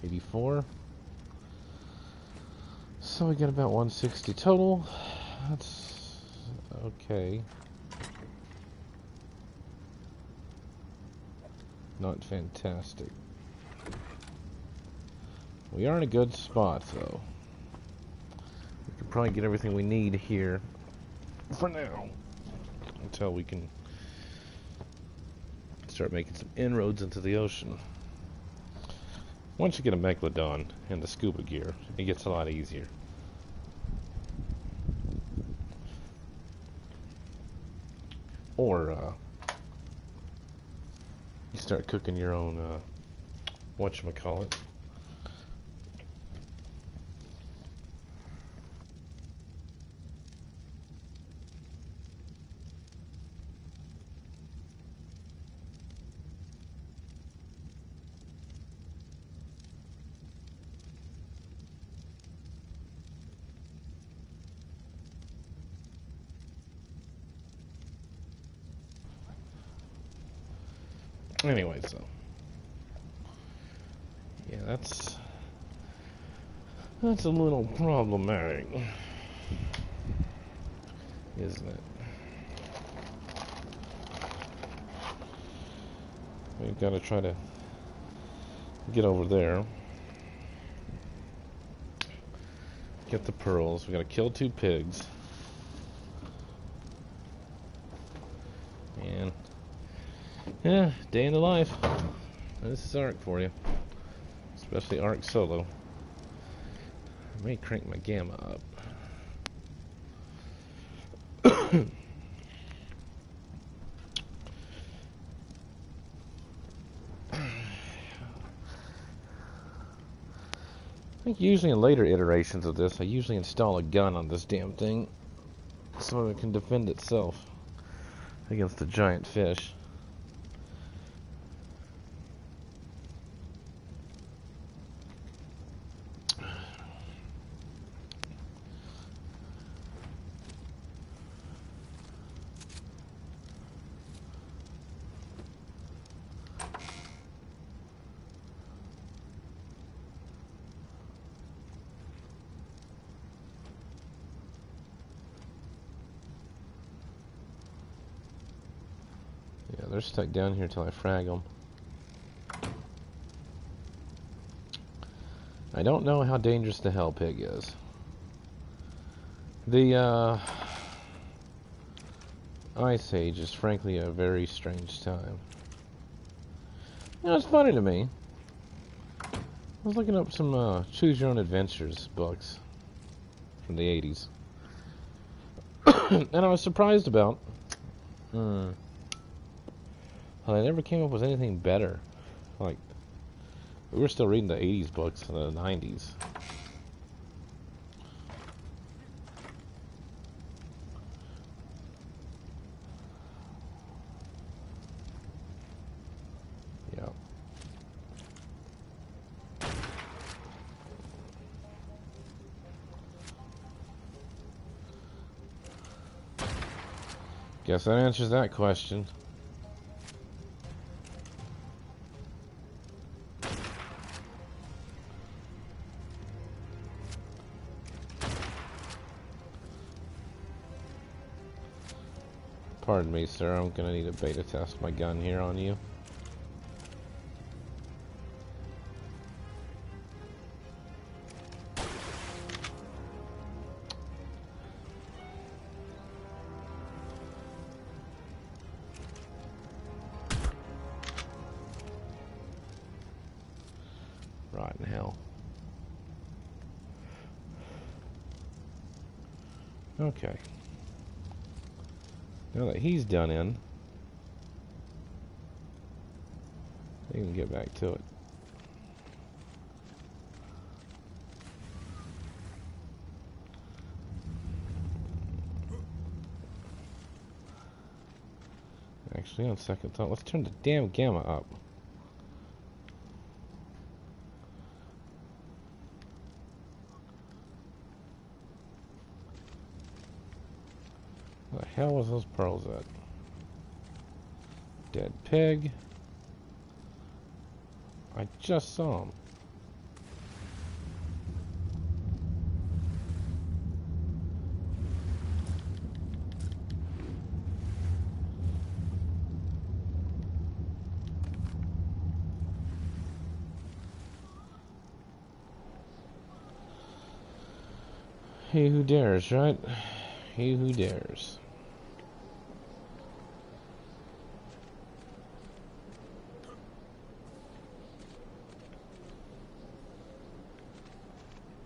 $84. So we get about 160 total. That's okay. Not fantastic. We are in a good spot, though. We can probably get everything we need here for now. Until we can start making some inroads into the ocean. Once you get a Megalodon and the scuba gear, it gets a lot easier. Or, you start cooking your own, whatchamacallit. Anyway, so yeah, that's a little problematic, isn't it? We've got to try to get over there, get the pearls. We got to kill 2 pigs, and yeah, day in the life. This is Ark for you. Especially Ark Solo. I may crank my gamma up. I think usually in later iterations of this, I usually install a gun on this damn thing so it can defend itself against the giant fish. Yeah, they're stuck down here till I frag them. I don't know how dangerous the hell pig is. The Ice Age is frankly a very strange time. You know, it's funny to me. I was looking up some Choose Your Own Adventures books from the 80s. And I was surprised about how they never came up with anything better. Like, we were still reading the 80s books in the 90s. Yeah. Guess that answers that question. Pardon me, sir. I'm gonna need to beta test my gun here on you. Rotten hell. Okay. Now that he's done in, we can get back to it. Actually, on second thought, let's turn the damn gamma up. Where the hell was those pearls at? Dead pig. I just saw him. He who dares, right? He who dares.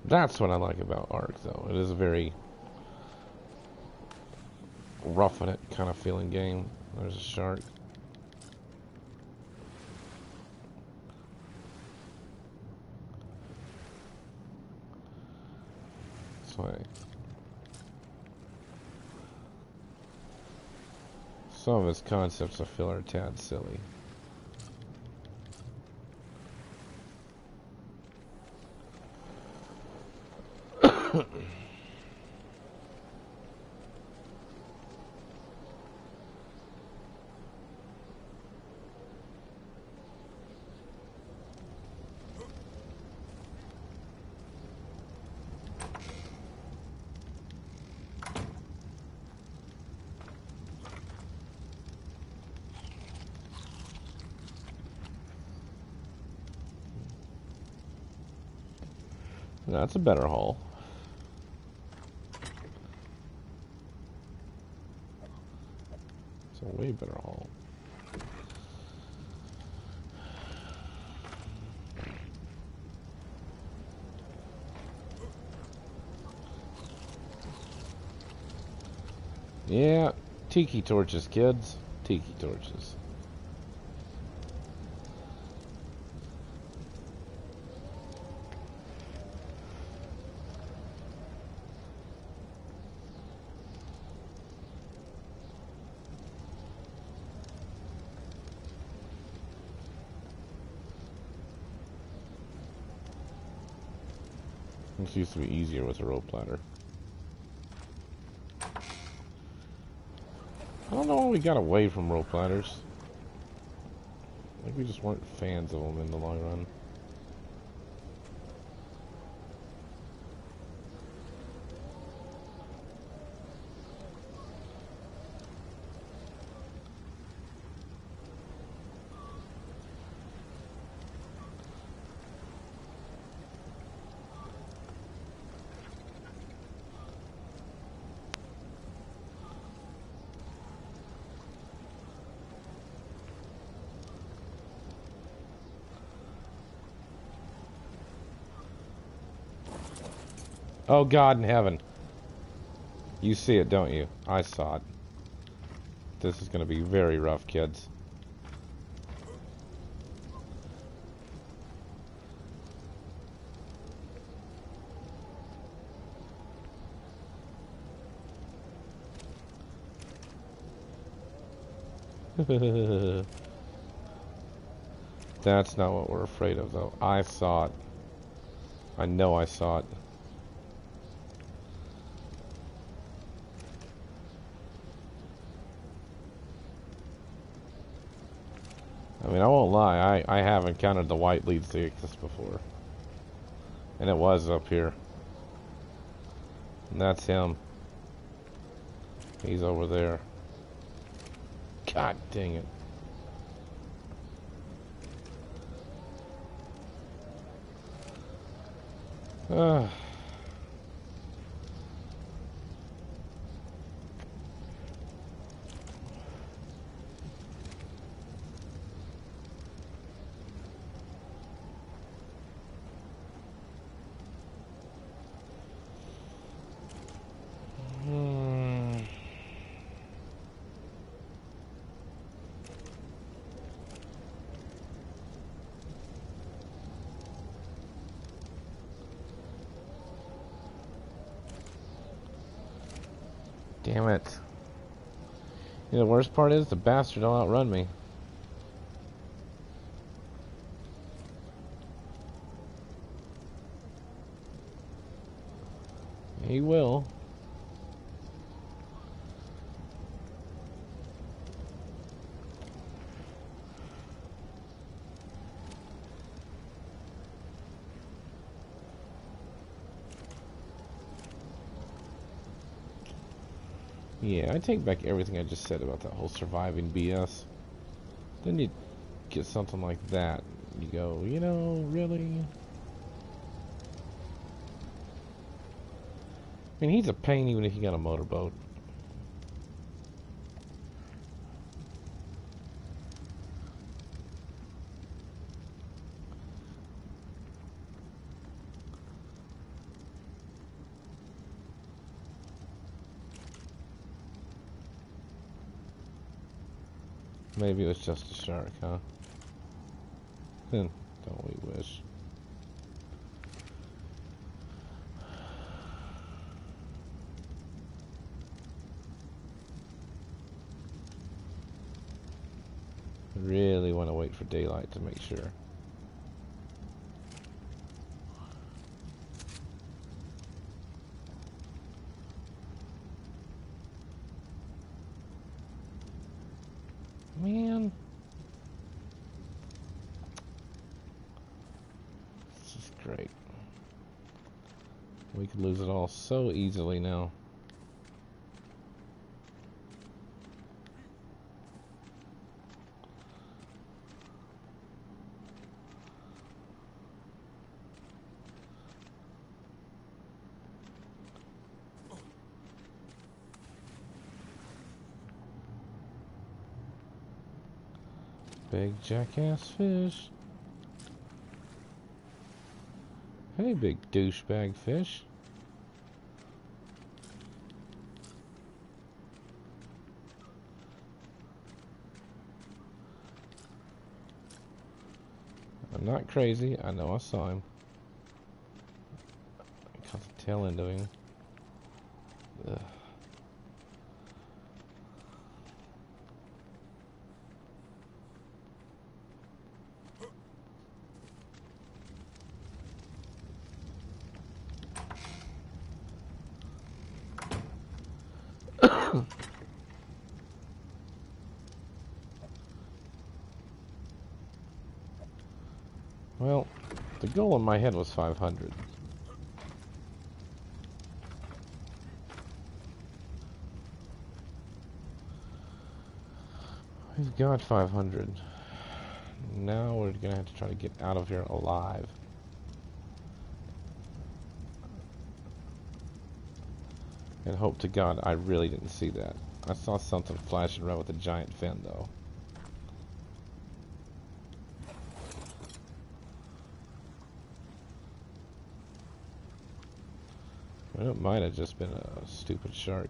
That's what I like about Ark, though. It is a very roughing it kind of feeling game. There's a shark. This way. Some of his concepts I feel are a tad silly. That's a better haul. It's a way better haul. Yeah, tiki torches, kids. Tiki torches. This used to be easier with a rope ladder. I don't know why we got away from rope ladders. Like we just weren't fans of them in the long run. Oh, God in heaven. You see it, don't you? I saw it. This is going to be very rough, kids. That's not what we're afraid of, though. I saw it. I know I saw it. I mean, I won't lie. I have encountered the white lead Zexus before. And it was up here. And that's him. He's over there. God dang it. Damn it. You know, the worst part is the bastard will outrun me. He will. Yeah, I take back everything I just said about that whole surviving BS. Then you get something like that. You go, you know, really? I mean, he's a pain even if you got a motorboat. Maybe it was just a shark, huh? Then, don't we wish? Really want to wait for daylight to make sure. Man. This is great. We could lose it all so easily now. Big jackass fish. Hey, big douchebag fish. I'm not crazy. I know I saw him. I caught the tail end of him. Ugh. Well, the goal in my head was 500. We've got 500. Now we're gonna have to try to get out of here alive. And hope to God I really didn't see that. I saw something flashing around with a giant fin, though. It might have just been a stupid shark.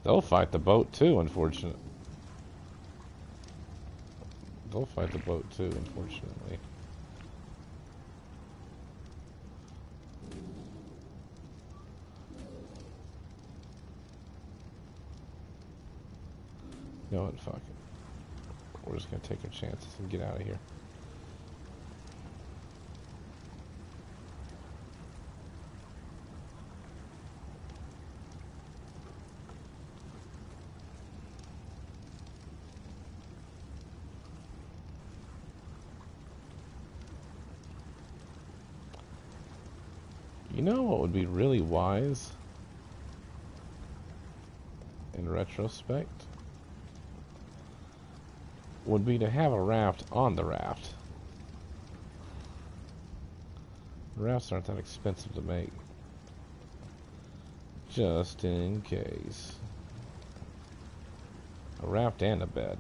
They'll fight the boat too, unfortunately. They'll fight the boat too, unfortunately. You know what? Fuck it. We're just gonna take our chances and get out of here. You know what would be really wise in retrospect? Would be to have a raft on the raft. Rafts aren't that expensive to make. Just in case. A raft and a bed.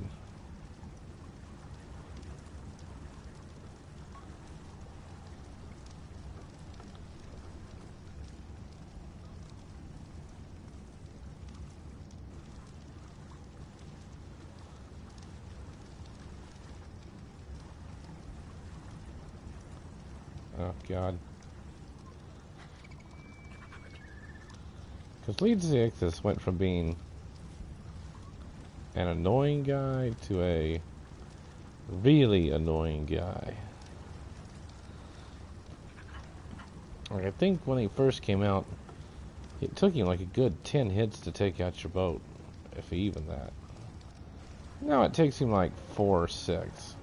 Oh, God. Because Lead Zixis went from being an annoying guy to a really annoying guy. Like, I think when he first came out, it took him like a good 10 hits to take out your boat, if even that. Now it takes him like 4 or 6.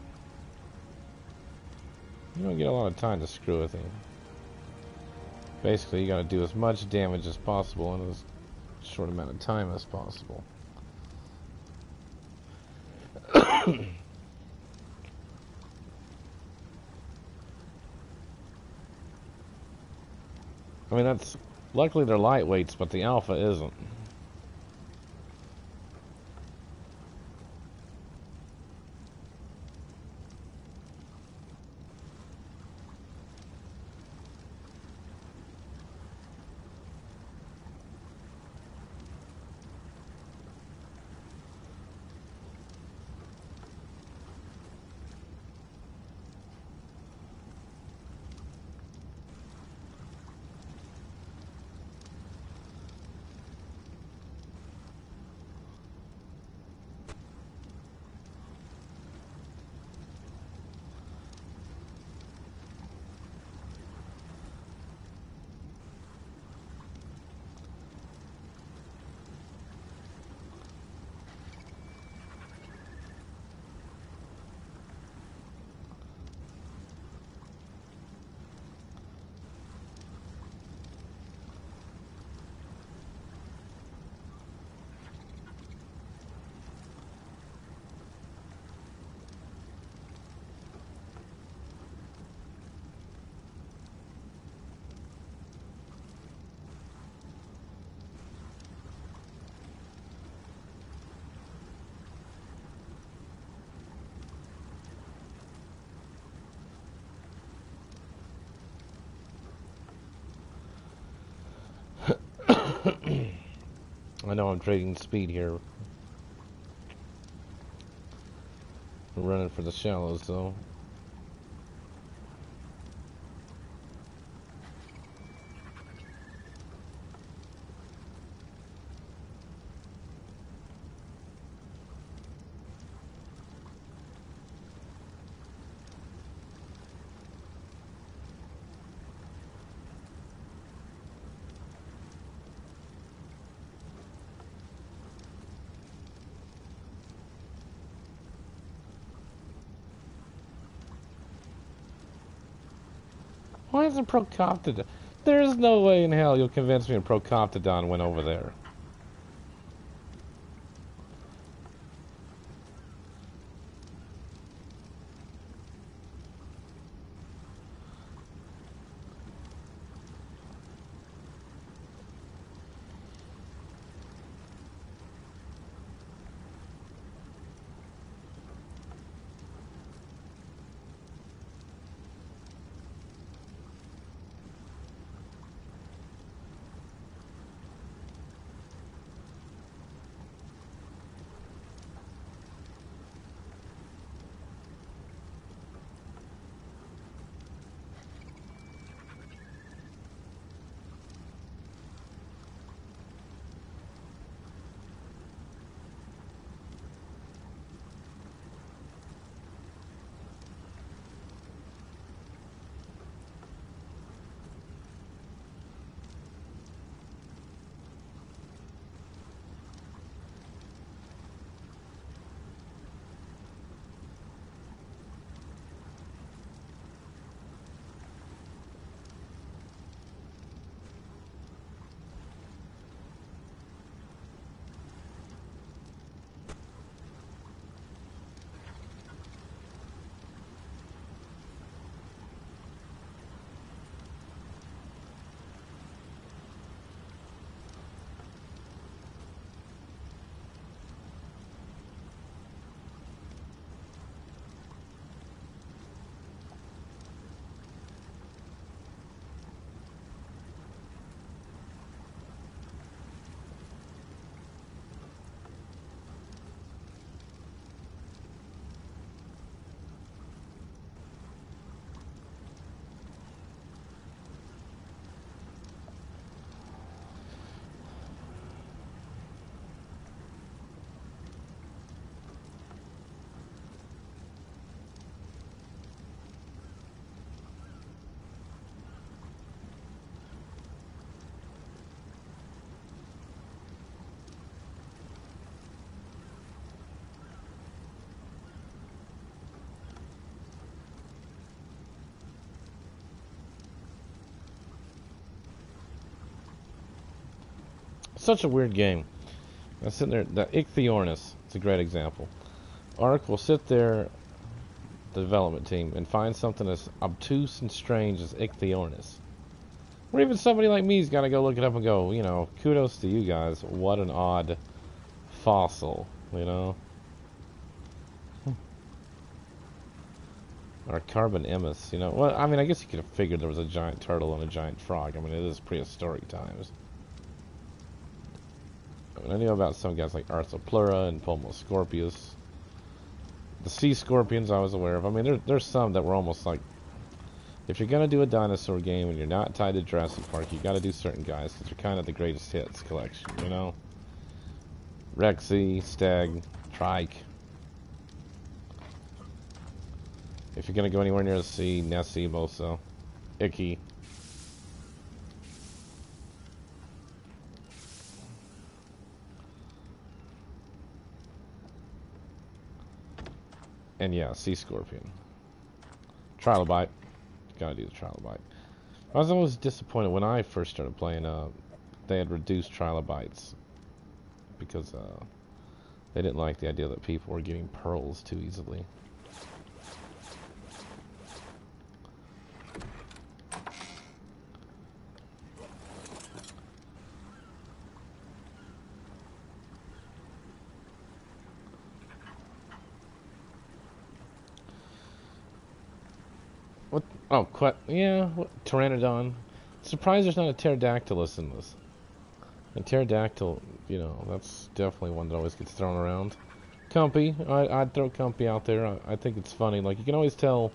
You don't get a lot of time to screw with him. Basically, you gotta do as much damage as possible in as short amount of time as possible. I mean, that's... Luckily they're lightweights, but the Alpha isn't. I know I'm trading speed here. I'm running for the shallows though. Why isn't Procoptodon? There's no way in hell you'll convince me that Procoptodon went over there. such a weird game. I'm sitting there, the Ichthyornis, it's a great example. Ark will sit there, the development team, and find something as obtuse and strange as Ichthyornis. Or even somebody like me's got to go look it up and go, you know, kudos to you guys. What an odd fossil, you know? Or carbon emis, you know? Well, I mean, I guess you could have figured there was a giant turtle and a giant frog. I mean, it is prehistoric times. I mean, I knew about some guys like Arthropleura and Pulmoscorpius. The sea scorpions I was aware of. I mean, there's some that were almost like, if you're going to do a dinosaur game and you're not tied to Jurassic Park, you got to do certain guys because they're kind of the greatest hits collection, you know? Rexy, Stag, Trike. If you're going to go anywhere near the sea, Nessie, Mosa, Icky. And yeah, Sea Scorpion. Trilobite. Gotta do the Trilobite. I was always disappointed when I first started playing, they had reduced Trilobites. Because, they didn't like the idea that people were getting pearls too easily. What? Oh, yeah, Pteranodon. Surprised there's not a Pterodactylus in this. And pterodactyl, you know, that's definitely one that always gets thrown around. Cumpy, I'd throw Cumpy out there. I think it's funny. Like, you can always tell,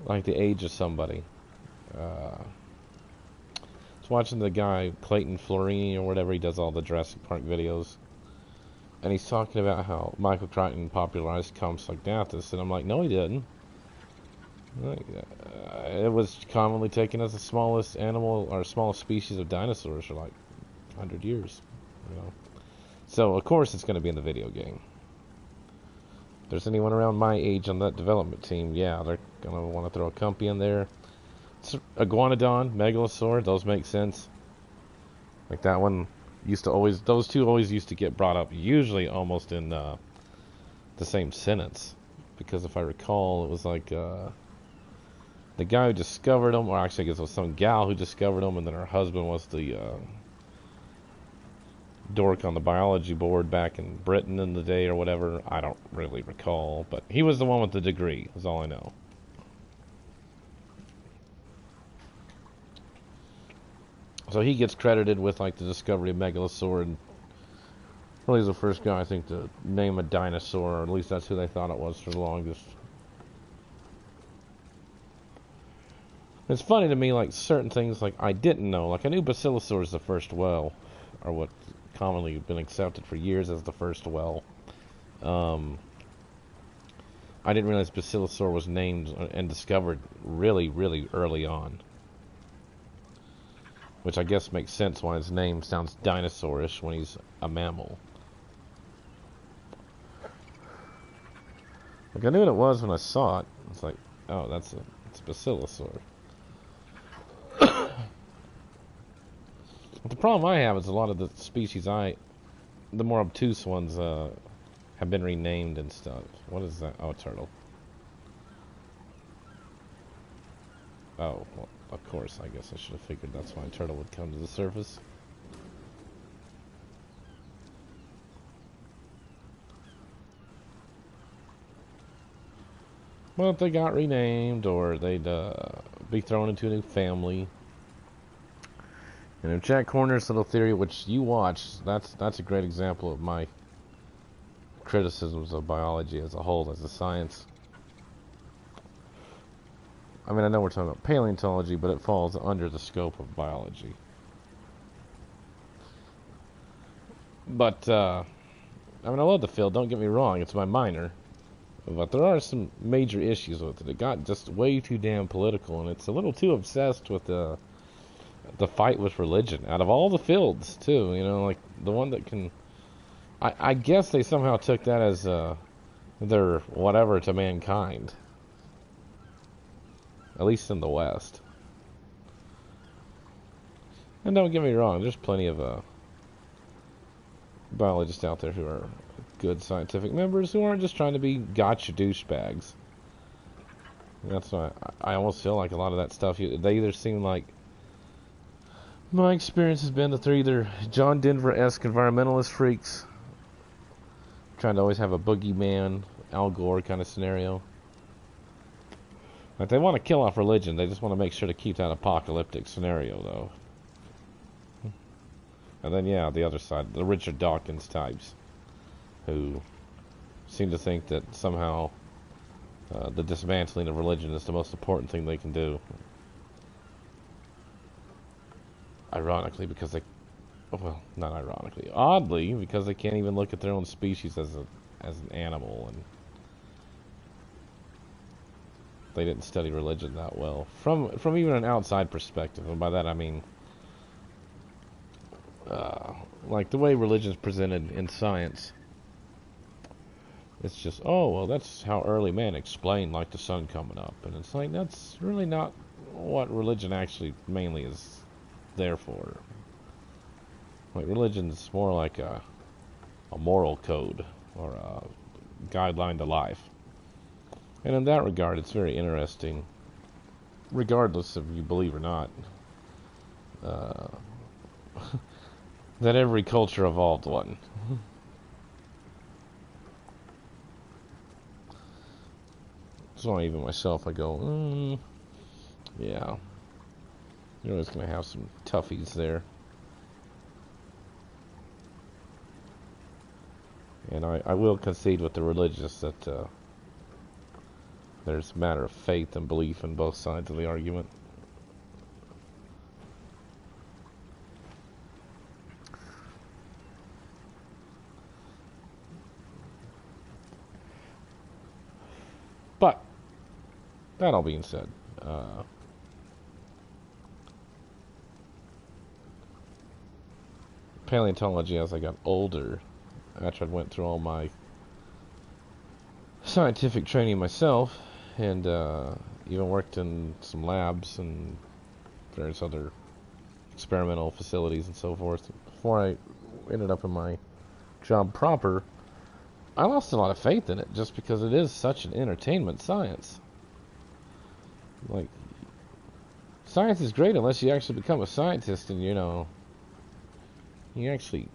like, the age of somebody. I was watching the guy, Clayton Florini, or whatever, he does all the Jurassic Park videos. And he's talking about how Michael Crichton popularized Compsognathus, and I'm like, no, he didn't. It was commonly taken as the smallest animal or smallest species of dinosaurs for like 100 years, you know. So of course it's going to be in the video game. If there's anyone around my age on that development team, yeah, they're going to want to throw a Cumpy in there. Iguanodon, Megalosaur, those make sense. Like that one used to always, those two always used to get brought up, usually almost in the same sentence. Because if I recall, it was like the guy who discovered them, or actually I guess it was some gal who discovered them, and then her husband was the dork on the biology board back in Britain in the day or whatever. I don't really recall, but he was the one with the degree, is all I know. So he gets credited with like the discovery of Megalosaur, and really is the first guy I think to name a dinosaur, or at least that's who they thought it was for the longest. It's funny to me, like certain things like I didn't know, like I knew Basilosaur is the first whale, or what commonly been accepted for years as the first whale. I didn't realize Basilosaur was named and discovered really, really early on. Which I guess makes sense why his name sounds dinosaurish when he's a mammal. Like I knew what it was when I saw it. It's like, oh, it's Basilosaur. The problem I have is a lot of the species the more obtuse ones, have been renamed and stuff. What is that? Oh, a turtle. Oh, well, of course, I guess I should have figured that's why a turtle would come to the surface. Well, if they got renamed, or they'd be thrown into a new family. And in Jack Horner's little theory, which you watch, that's a great example of my criticisms of biology as a whole, as a science. I mean, I know we're talking about paleontology, but it falls under the scope of biology. But, I mean, I love the field, don't get me wrong, it's my minor. But there are some major issues with it. It got just way too damn political, and it's a little too obsessed with the fight with religion. Out of all the fields, too, you know, like, the one that can... I guess they somehow took that as, their whatever to mankind. At least in the West. And don't get me wrong, there's plenty of biologists out there who are good scientific members who aren't just trying to be gotcha douchebags. That's why I almost feel like a lot of that stuff, they either seem like, my experience has been that they're either John Denver-esque environmentalist freaks, trying to always have a boogeyman, Al Gore kind of scenario. Like, they want to kill off religion, they just want to make sure to keep that apocalyptic scenario, though. And then, yeah, the other side, the Richard Dawkins types, who seem to think that somehow the dismantling of religion is the most important thing they can do. Ironically, because they... Well, not ironically. Oddly, because they can't even look at their own species as an animal, and they didn't study religion that well. From even an outside perspective, and by that I mean... like the way religion's presented in science, it's just, oh, well, that's how early man explained, like, the sun coming up. And it's like, that's really not what religion actually mainly is there for. Like, religion's more like a moral code, or a guideline to life. And in that regard, it's very interesting, regardless if you believe or not, that every culture evolved one. So even myself, I go, yeah. You're always going to have some toughies there. And I will concede with the religious that there's a matter of faith and belief in both sides of the argument. But, that all being said, paleontology, as I got older, after I went through all my scientific training myself, and even worked in some labs and various other experimental facilities and so forth, before I ended up in my job proper, I lost a lot of faith in it, just because it is such an entertainment science. Like, science is great unless you actually become a scientist and, you know, you actually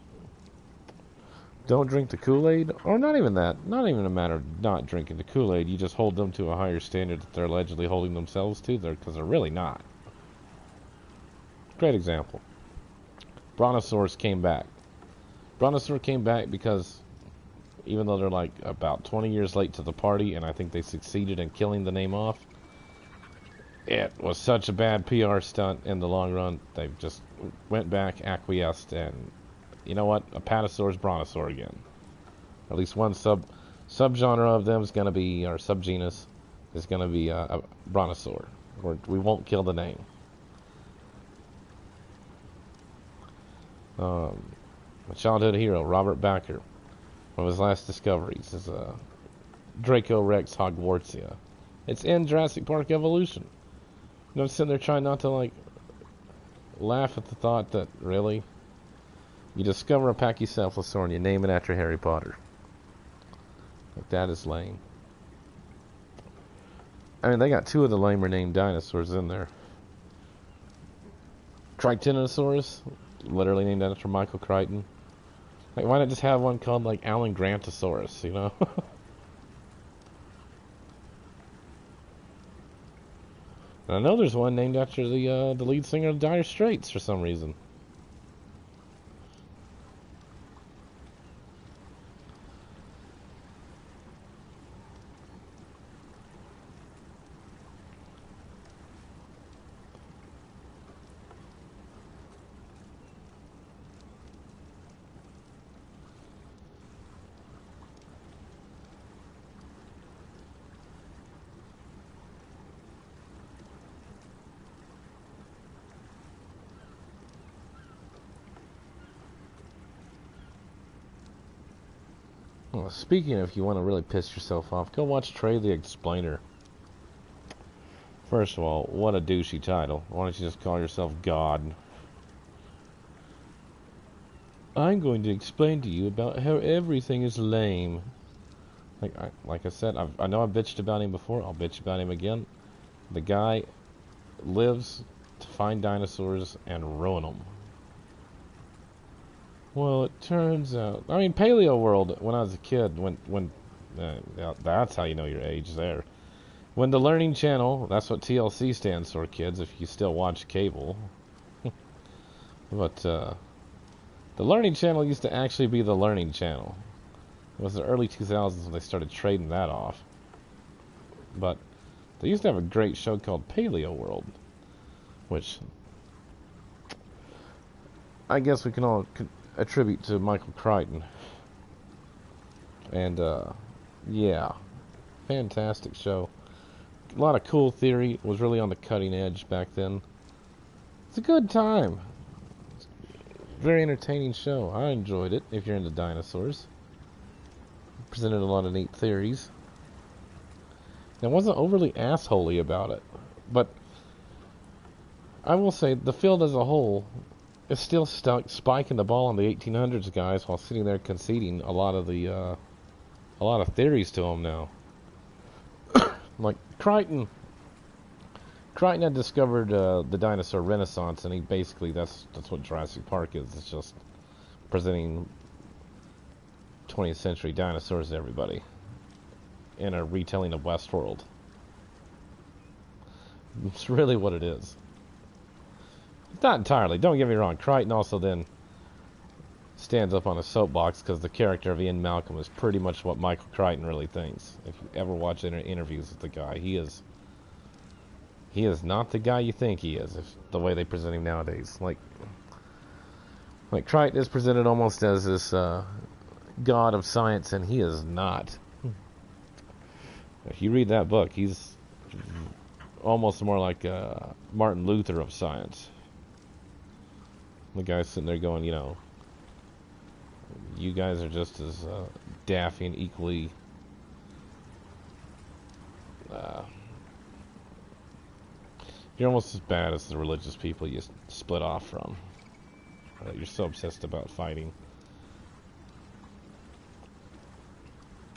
don't drink the Kool-Aid, or not even that, not even a matter of not drinking the Kool-Aid, you just hold them to a higher standard that they're allegedly holding themselves to, because they're really not. Great example. Brontosaurus came back. Brontosaurus came back because, even though they're like about 20 years late to the party, and I think they succeeded in killing the name off, it was such a bad PR stunt in the long run, they just went back, acquiesced, and you know what? Apatosaurus brontosaur again. At least one subgenre of them is going to be, or subgenus, is going to be a brontosaur. We won't kill the name. My childhood hero, Robert Bakker, one of his last discoveries is Draco Rex Hogwartsia. It's in Jurassic Park Evolution. You know, I'm sitting there trying not to, like, laugh at the thought that, really? You discover a Pachycephalosaur and you name it after Harry Potter. Like, that is lame. I mean, they got two of the lamer named dinosaurs in there. Tritanosaurus, literally named after Michael Crichton. Like, why not just have one called, like, Alan Grantosaurus, you know? And I know there's one named after the lead singer of Dire Straits for some reason. Well, speaking of, if you want to really piss yourself off, go watch Trey the Explainer. First of all, what a douchey title. Why don't you just call yourself God? I'm going to explain to you about how everything is lame. Like I said, I know I've bitched about him before. I'll bitch about him again. The guy lives to find dinosaurs and ruin them. Well, it turns out, I mean, Paleo World. When I was a kid, that's how you know your age there. When the Learning Channel, that's what TLC stands for, kids. If you still watch cable, but the Learning Channel used to actually be the Learning Channel. It was the early 2000s when they started trading that off. But they used to have a great show called Paleo World, which I guess we can all attribute to Michael Crichton. And yeah, fantastic show. A lot of cool theory. It was really on the cutting edge back then. It's a good time. Very entertaining show. I enjoyed it. If you're into dinosaurs, presented a lot of neat theories. And it wasn't overly assholey about it, but I will say the field as a whole is still stuck spiking the ball on the 1800s guys while sitting there conceding a lot of theories to them now. Like Crichton had discovered the dinosaur renaissance, and he basically that's what Jurassic Park is. It's just presenting 20th century dinosaurs to everybody in a retelling of Westworld. It's really what it is. Not entirely. Don't get me wrong. Crichton also then stands up on a soapbox because the character of Ian Malcolm is pretty much what Michael Crichton really thinks. If you ever watch interviews with the guy, he is not the guy you think he is. The way they present him nowadays, like Crichton is presented almost as this god of science, and he is not. If you read that book, he's almost more like Martin Luther of science. The guy's sitting there going, you guys are just as daffy and equally you're almost as bad as the religious people you split off from. You're so obsessed about fighting.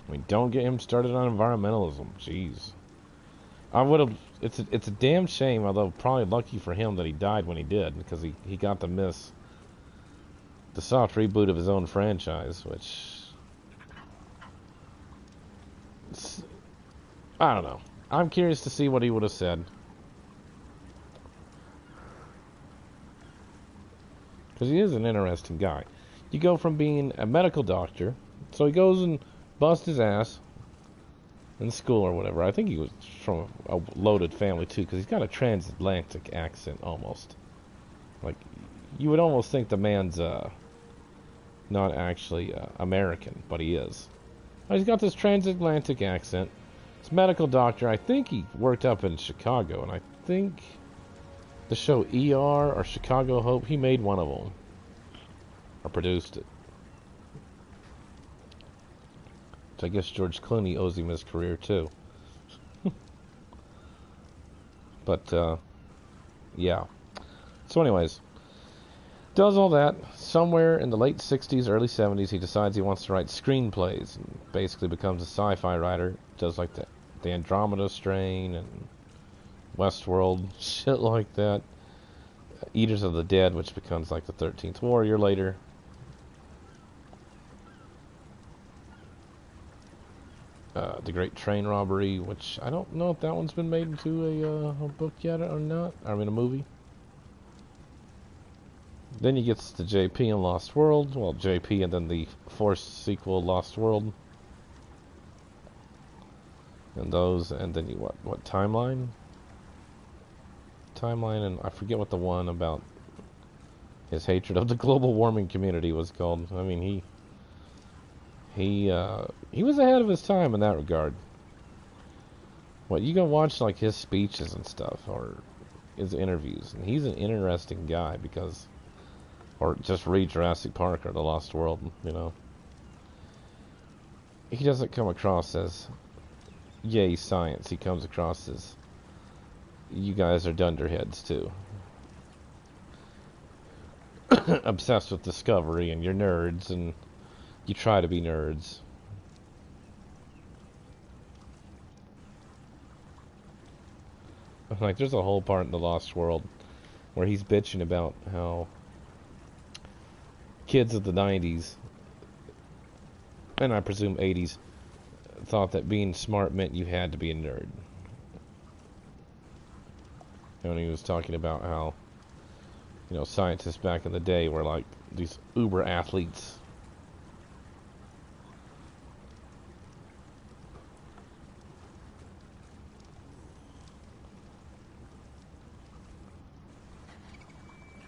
I mean, don't get him started on environmentalism. Jeez. I would have. It's a damn shame, although probably lucky for him that he died when he did, because he got to miss the soft reboot of his own franchise, which I don't know. I'm curious to see what he would have said, because he is an interesting guy. You go from being a medical doctor, so he goes and busts his ass in school or whatever. I think he was from a loaded family too, because he's got a transatlantic accent almost. Like, you would almost think the man's not actually American, but he is. He's got this transatlantic accent. He's a medical doctor. I think he worked up in Chicago, and I think the show ER or Chicago Hope, he made one of them, or produced it. So I guess George Clooney owes him his career too. But yeah. So anyways, does all that. Somewhere in the late 60s, early 70s, he decides he wants to write screenplays, and basically becomes a sci-fi writer. Does like the Andromeda Strain and Westworld, shit like that. Eaters of the Dead, which becomes like the 13th Warrior later. The Great Train Robbery, which I don't know if that one's been made into a book yet or not. I mean, a movie. Then he gets to JP and Lost World. Well, JP and then the forced sequel, Lost World. And those, and then you what Timeline? Timeline, and I forget what the one about his hatred of the global warming community was called. I mean, he was ahead of his time in that regard. What, you go watch like his speeches and stuff, or his interviews, and he's an interesting guy because, or just read Jurassic Park or The Lost World, He doesn't come across as, yay, science. He comes across as, you guys are dunderheads too. obsessed with discovery, and you're nerds, and you try to be nerds. Like, there's a whole part in The Lost World where he's bitching about how kids of the 90s, and I presume 80s, thought that being smart meant you had to be a nerd. And he was talking about how, you know, scientists back in the day were like these uber athletes.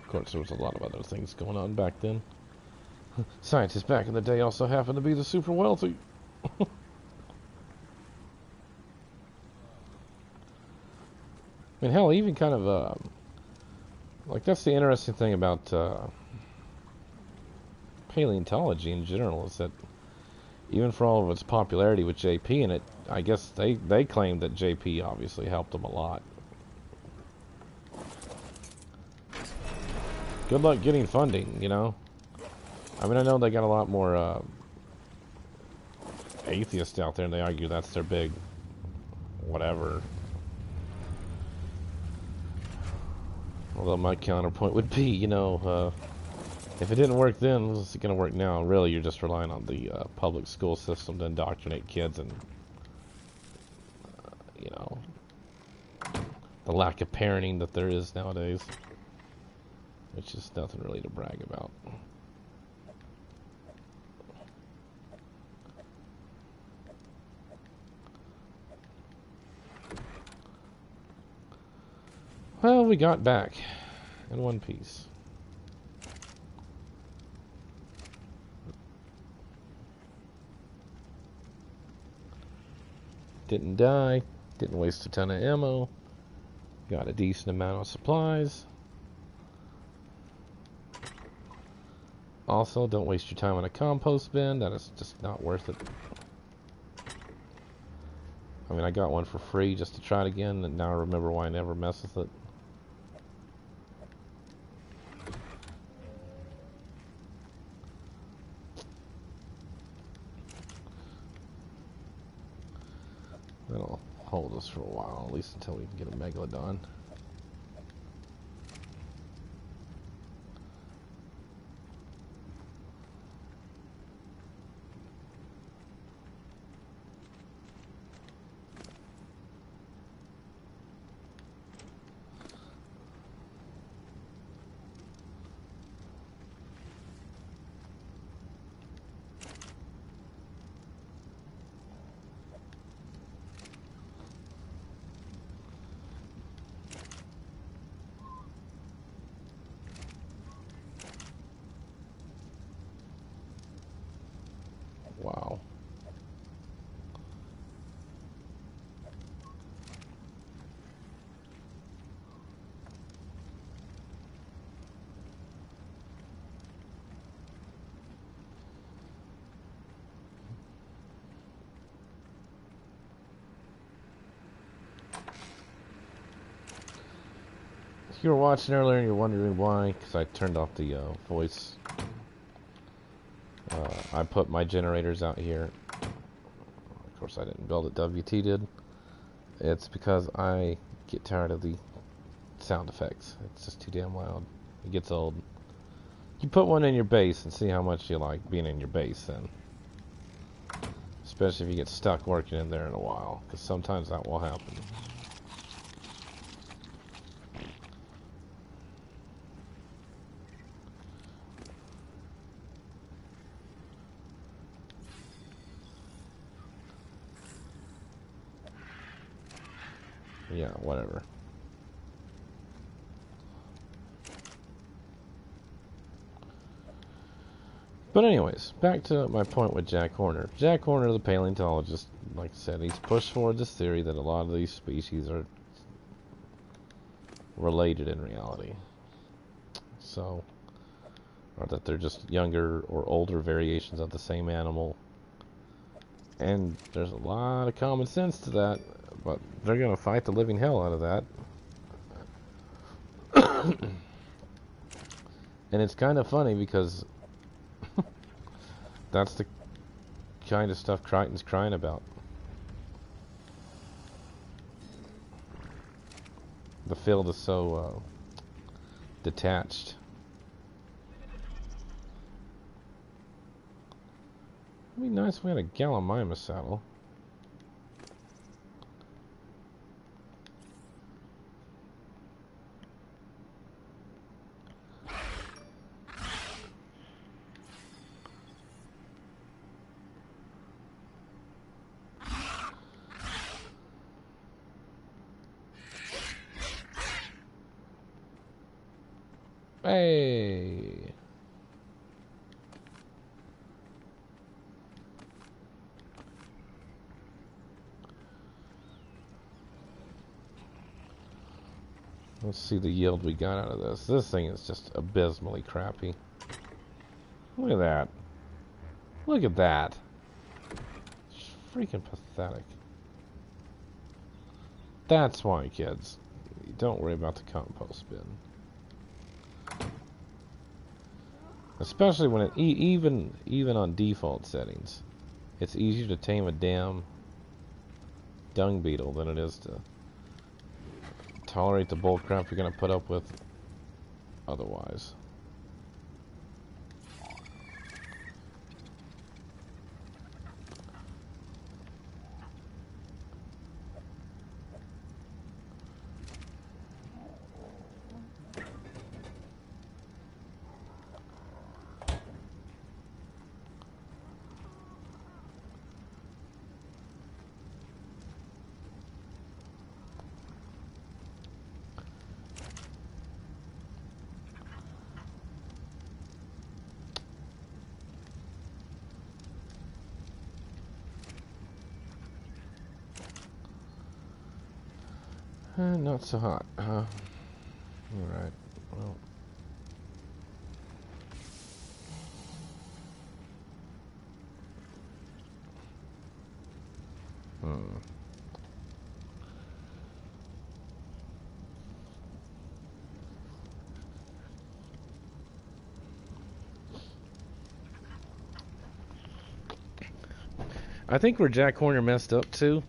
Of course, there was a lot of other things going on back then. Scientists back in the day also happened to be the super wealthy. I mean, hell, even kind of, like, that's the interesting thing about paleontology in general, is that even for all of its popularity with JP in it, I guess they claim that JP obviously helped them a lot. Good luck getting funding, you know? I mean, I know they got a lot more atheists out there, and they argue that's their big whatever. Although my counterpoint would be, you know, if it didn't work then, it's going to work now. Really, you're just relying on the public school system to indoctrinate kids, and, you know, the lack of parenting that there is nowadays. It's just nothing really to brag about. Well, we got back in one piece. Didn't die, didn't waste a ton of ammo, got a decent amount of supplies. Also, don't waste your time on a compost bin, that is just not worth it. I mean, I got one for free just to try it again, and now I remember why I never mess with it. That'll hold us for a while, at least until we can get a Megalodon. Wow. If you were watching earlier and you're wondering why, because I turned off the voice. I put my generators out here. Of course, I didn't build it. WT did. It's because I get tired of the sound effects. It's just too damn loud. It gets old. You put one in your base and see how much you like being in your base then. Especially if you get stuck working in there in a while, because sometimes that will happen. Yeah, whatever. But anyways, back to my point with Jack Horner. Jack Horner, the paleontologist, like I said, he's pushed forward this theory that a lot of these species are related in reality. So, or that they're just younger or older variations of the same animal. And there's a lot of common sense to that, but they're going to fight the living hell out of that. And it's kind of funny because that's the kind of stuff Crichton's crying about. The field is so detached. It'd be nice if we had a Gallimimus saddle. Hey! Let's see the yield we got out of this. This thing is just abysmally crappy. Look at that. Look at that. It's freaking pathetic. That's why, kids. Don't worry about the compost bin. Especially when it even on default settings, it's easier to tame a damn dung beetle than it is to tolerate the bullcrap you're gonna put up with otherwise. Not so hot. Alright. Well. I think where Jack Horner messed up too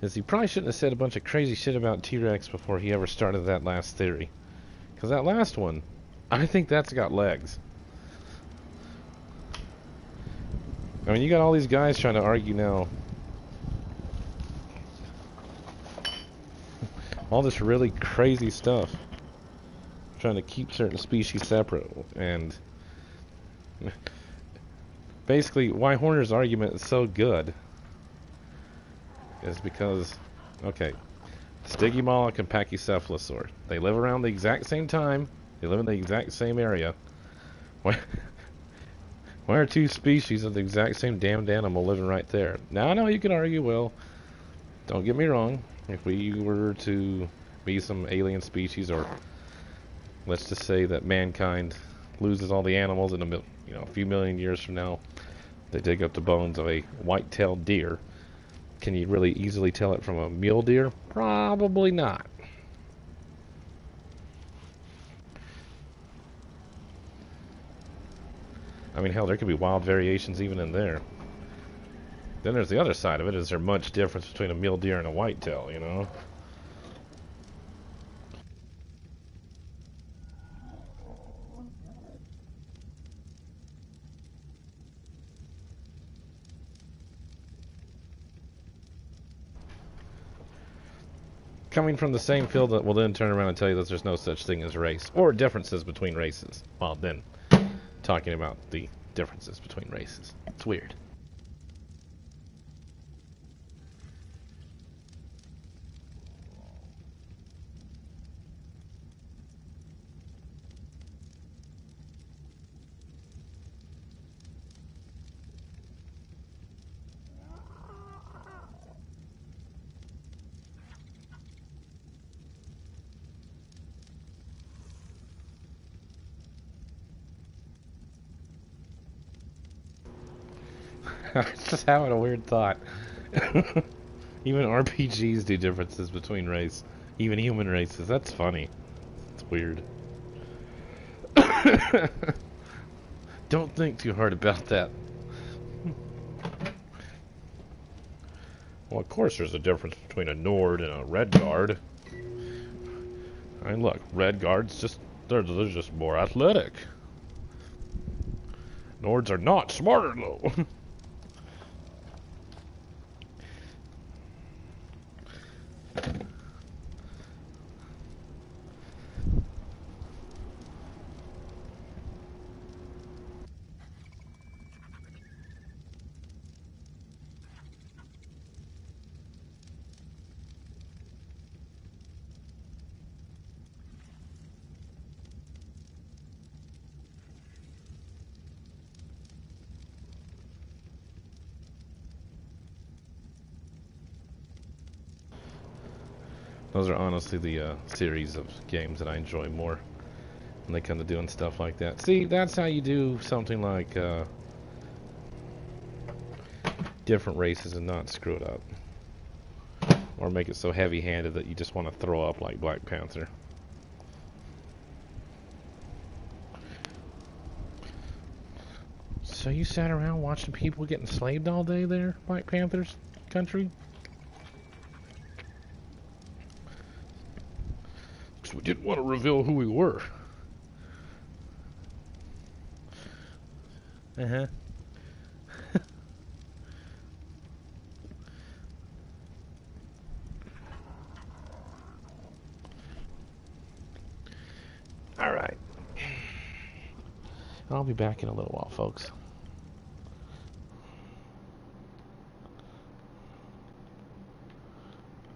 is he probably shouldn't have said a bunch of crazy shit about T-Rex before he ever started that last theory. Because that last one, I think that's got legs. I mean, you got all these guys trying to argue now. All this really crazy stuff. Trying to keep certain species separate. And basically, why Horner's argument is so good is because, okay, Stygimoloch and Pachycephalosaur, they live around the exact same time, they live in the exact same area. Why are two species of the exact same damned animal living right there? Now I know you can argue, well, don't get me wrong, if we were to be some alien species, or let's just say that mankind loses all the animals in a few million years from now, they dig up the bones of a white-tailed deer. Can you really easily tell it from a mule deer? Probably not. I mean, hell, there could be wild variations even in there. Then there's the other side of it. Is there much difference between a mule deer and a whitetail, you know? Coming from the same field that will then turn around and tell you that there's no such thing as race, or differences between races, while then talking about the differences between races. It's weird. I was just having a weird thought. Even RPGs do differences between race. Even human races. That's funny. It's weird. Don't think too hard about that. Well, of course there's a difference between a Nord and a Red Guard. I mean, look, Red Guards they're just more athletic. Nords are not smarter though. Those are honestly the series of games that I enjoy more when they come to doing stuff like that. See, that's how you do something like different races and not screw it up. Or make it so heavy-handed that you just want to throw up like Black Panther. So you sat around watching people get enslaved all day there, Black Panther's country? Because we didn't want to reveal who we were. Uh-huh. All right. I'll be back in a little while, folks.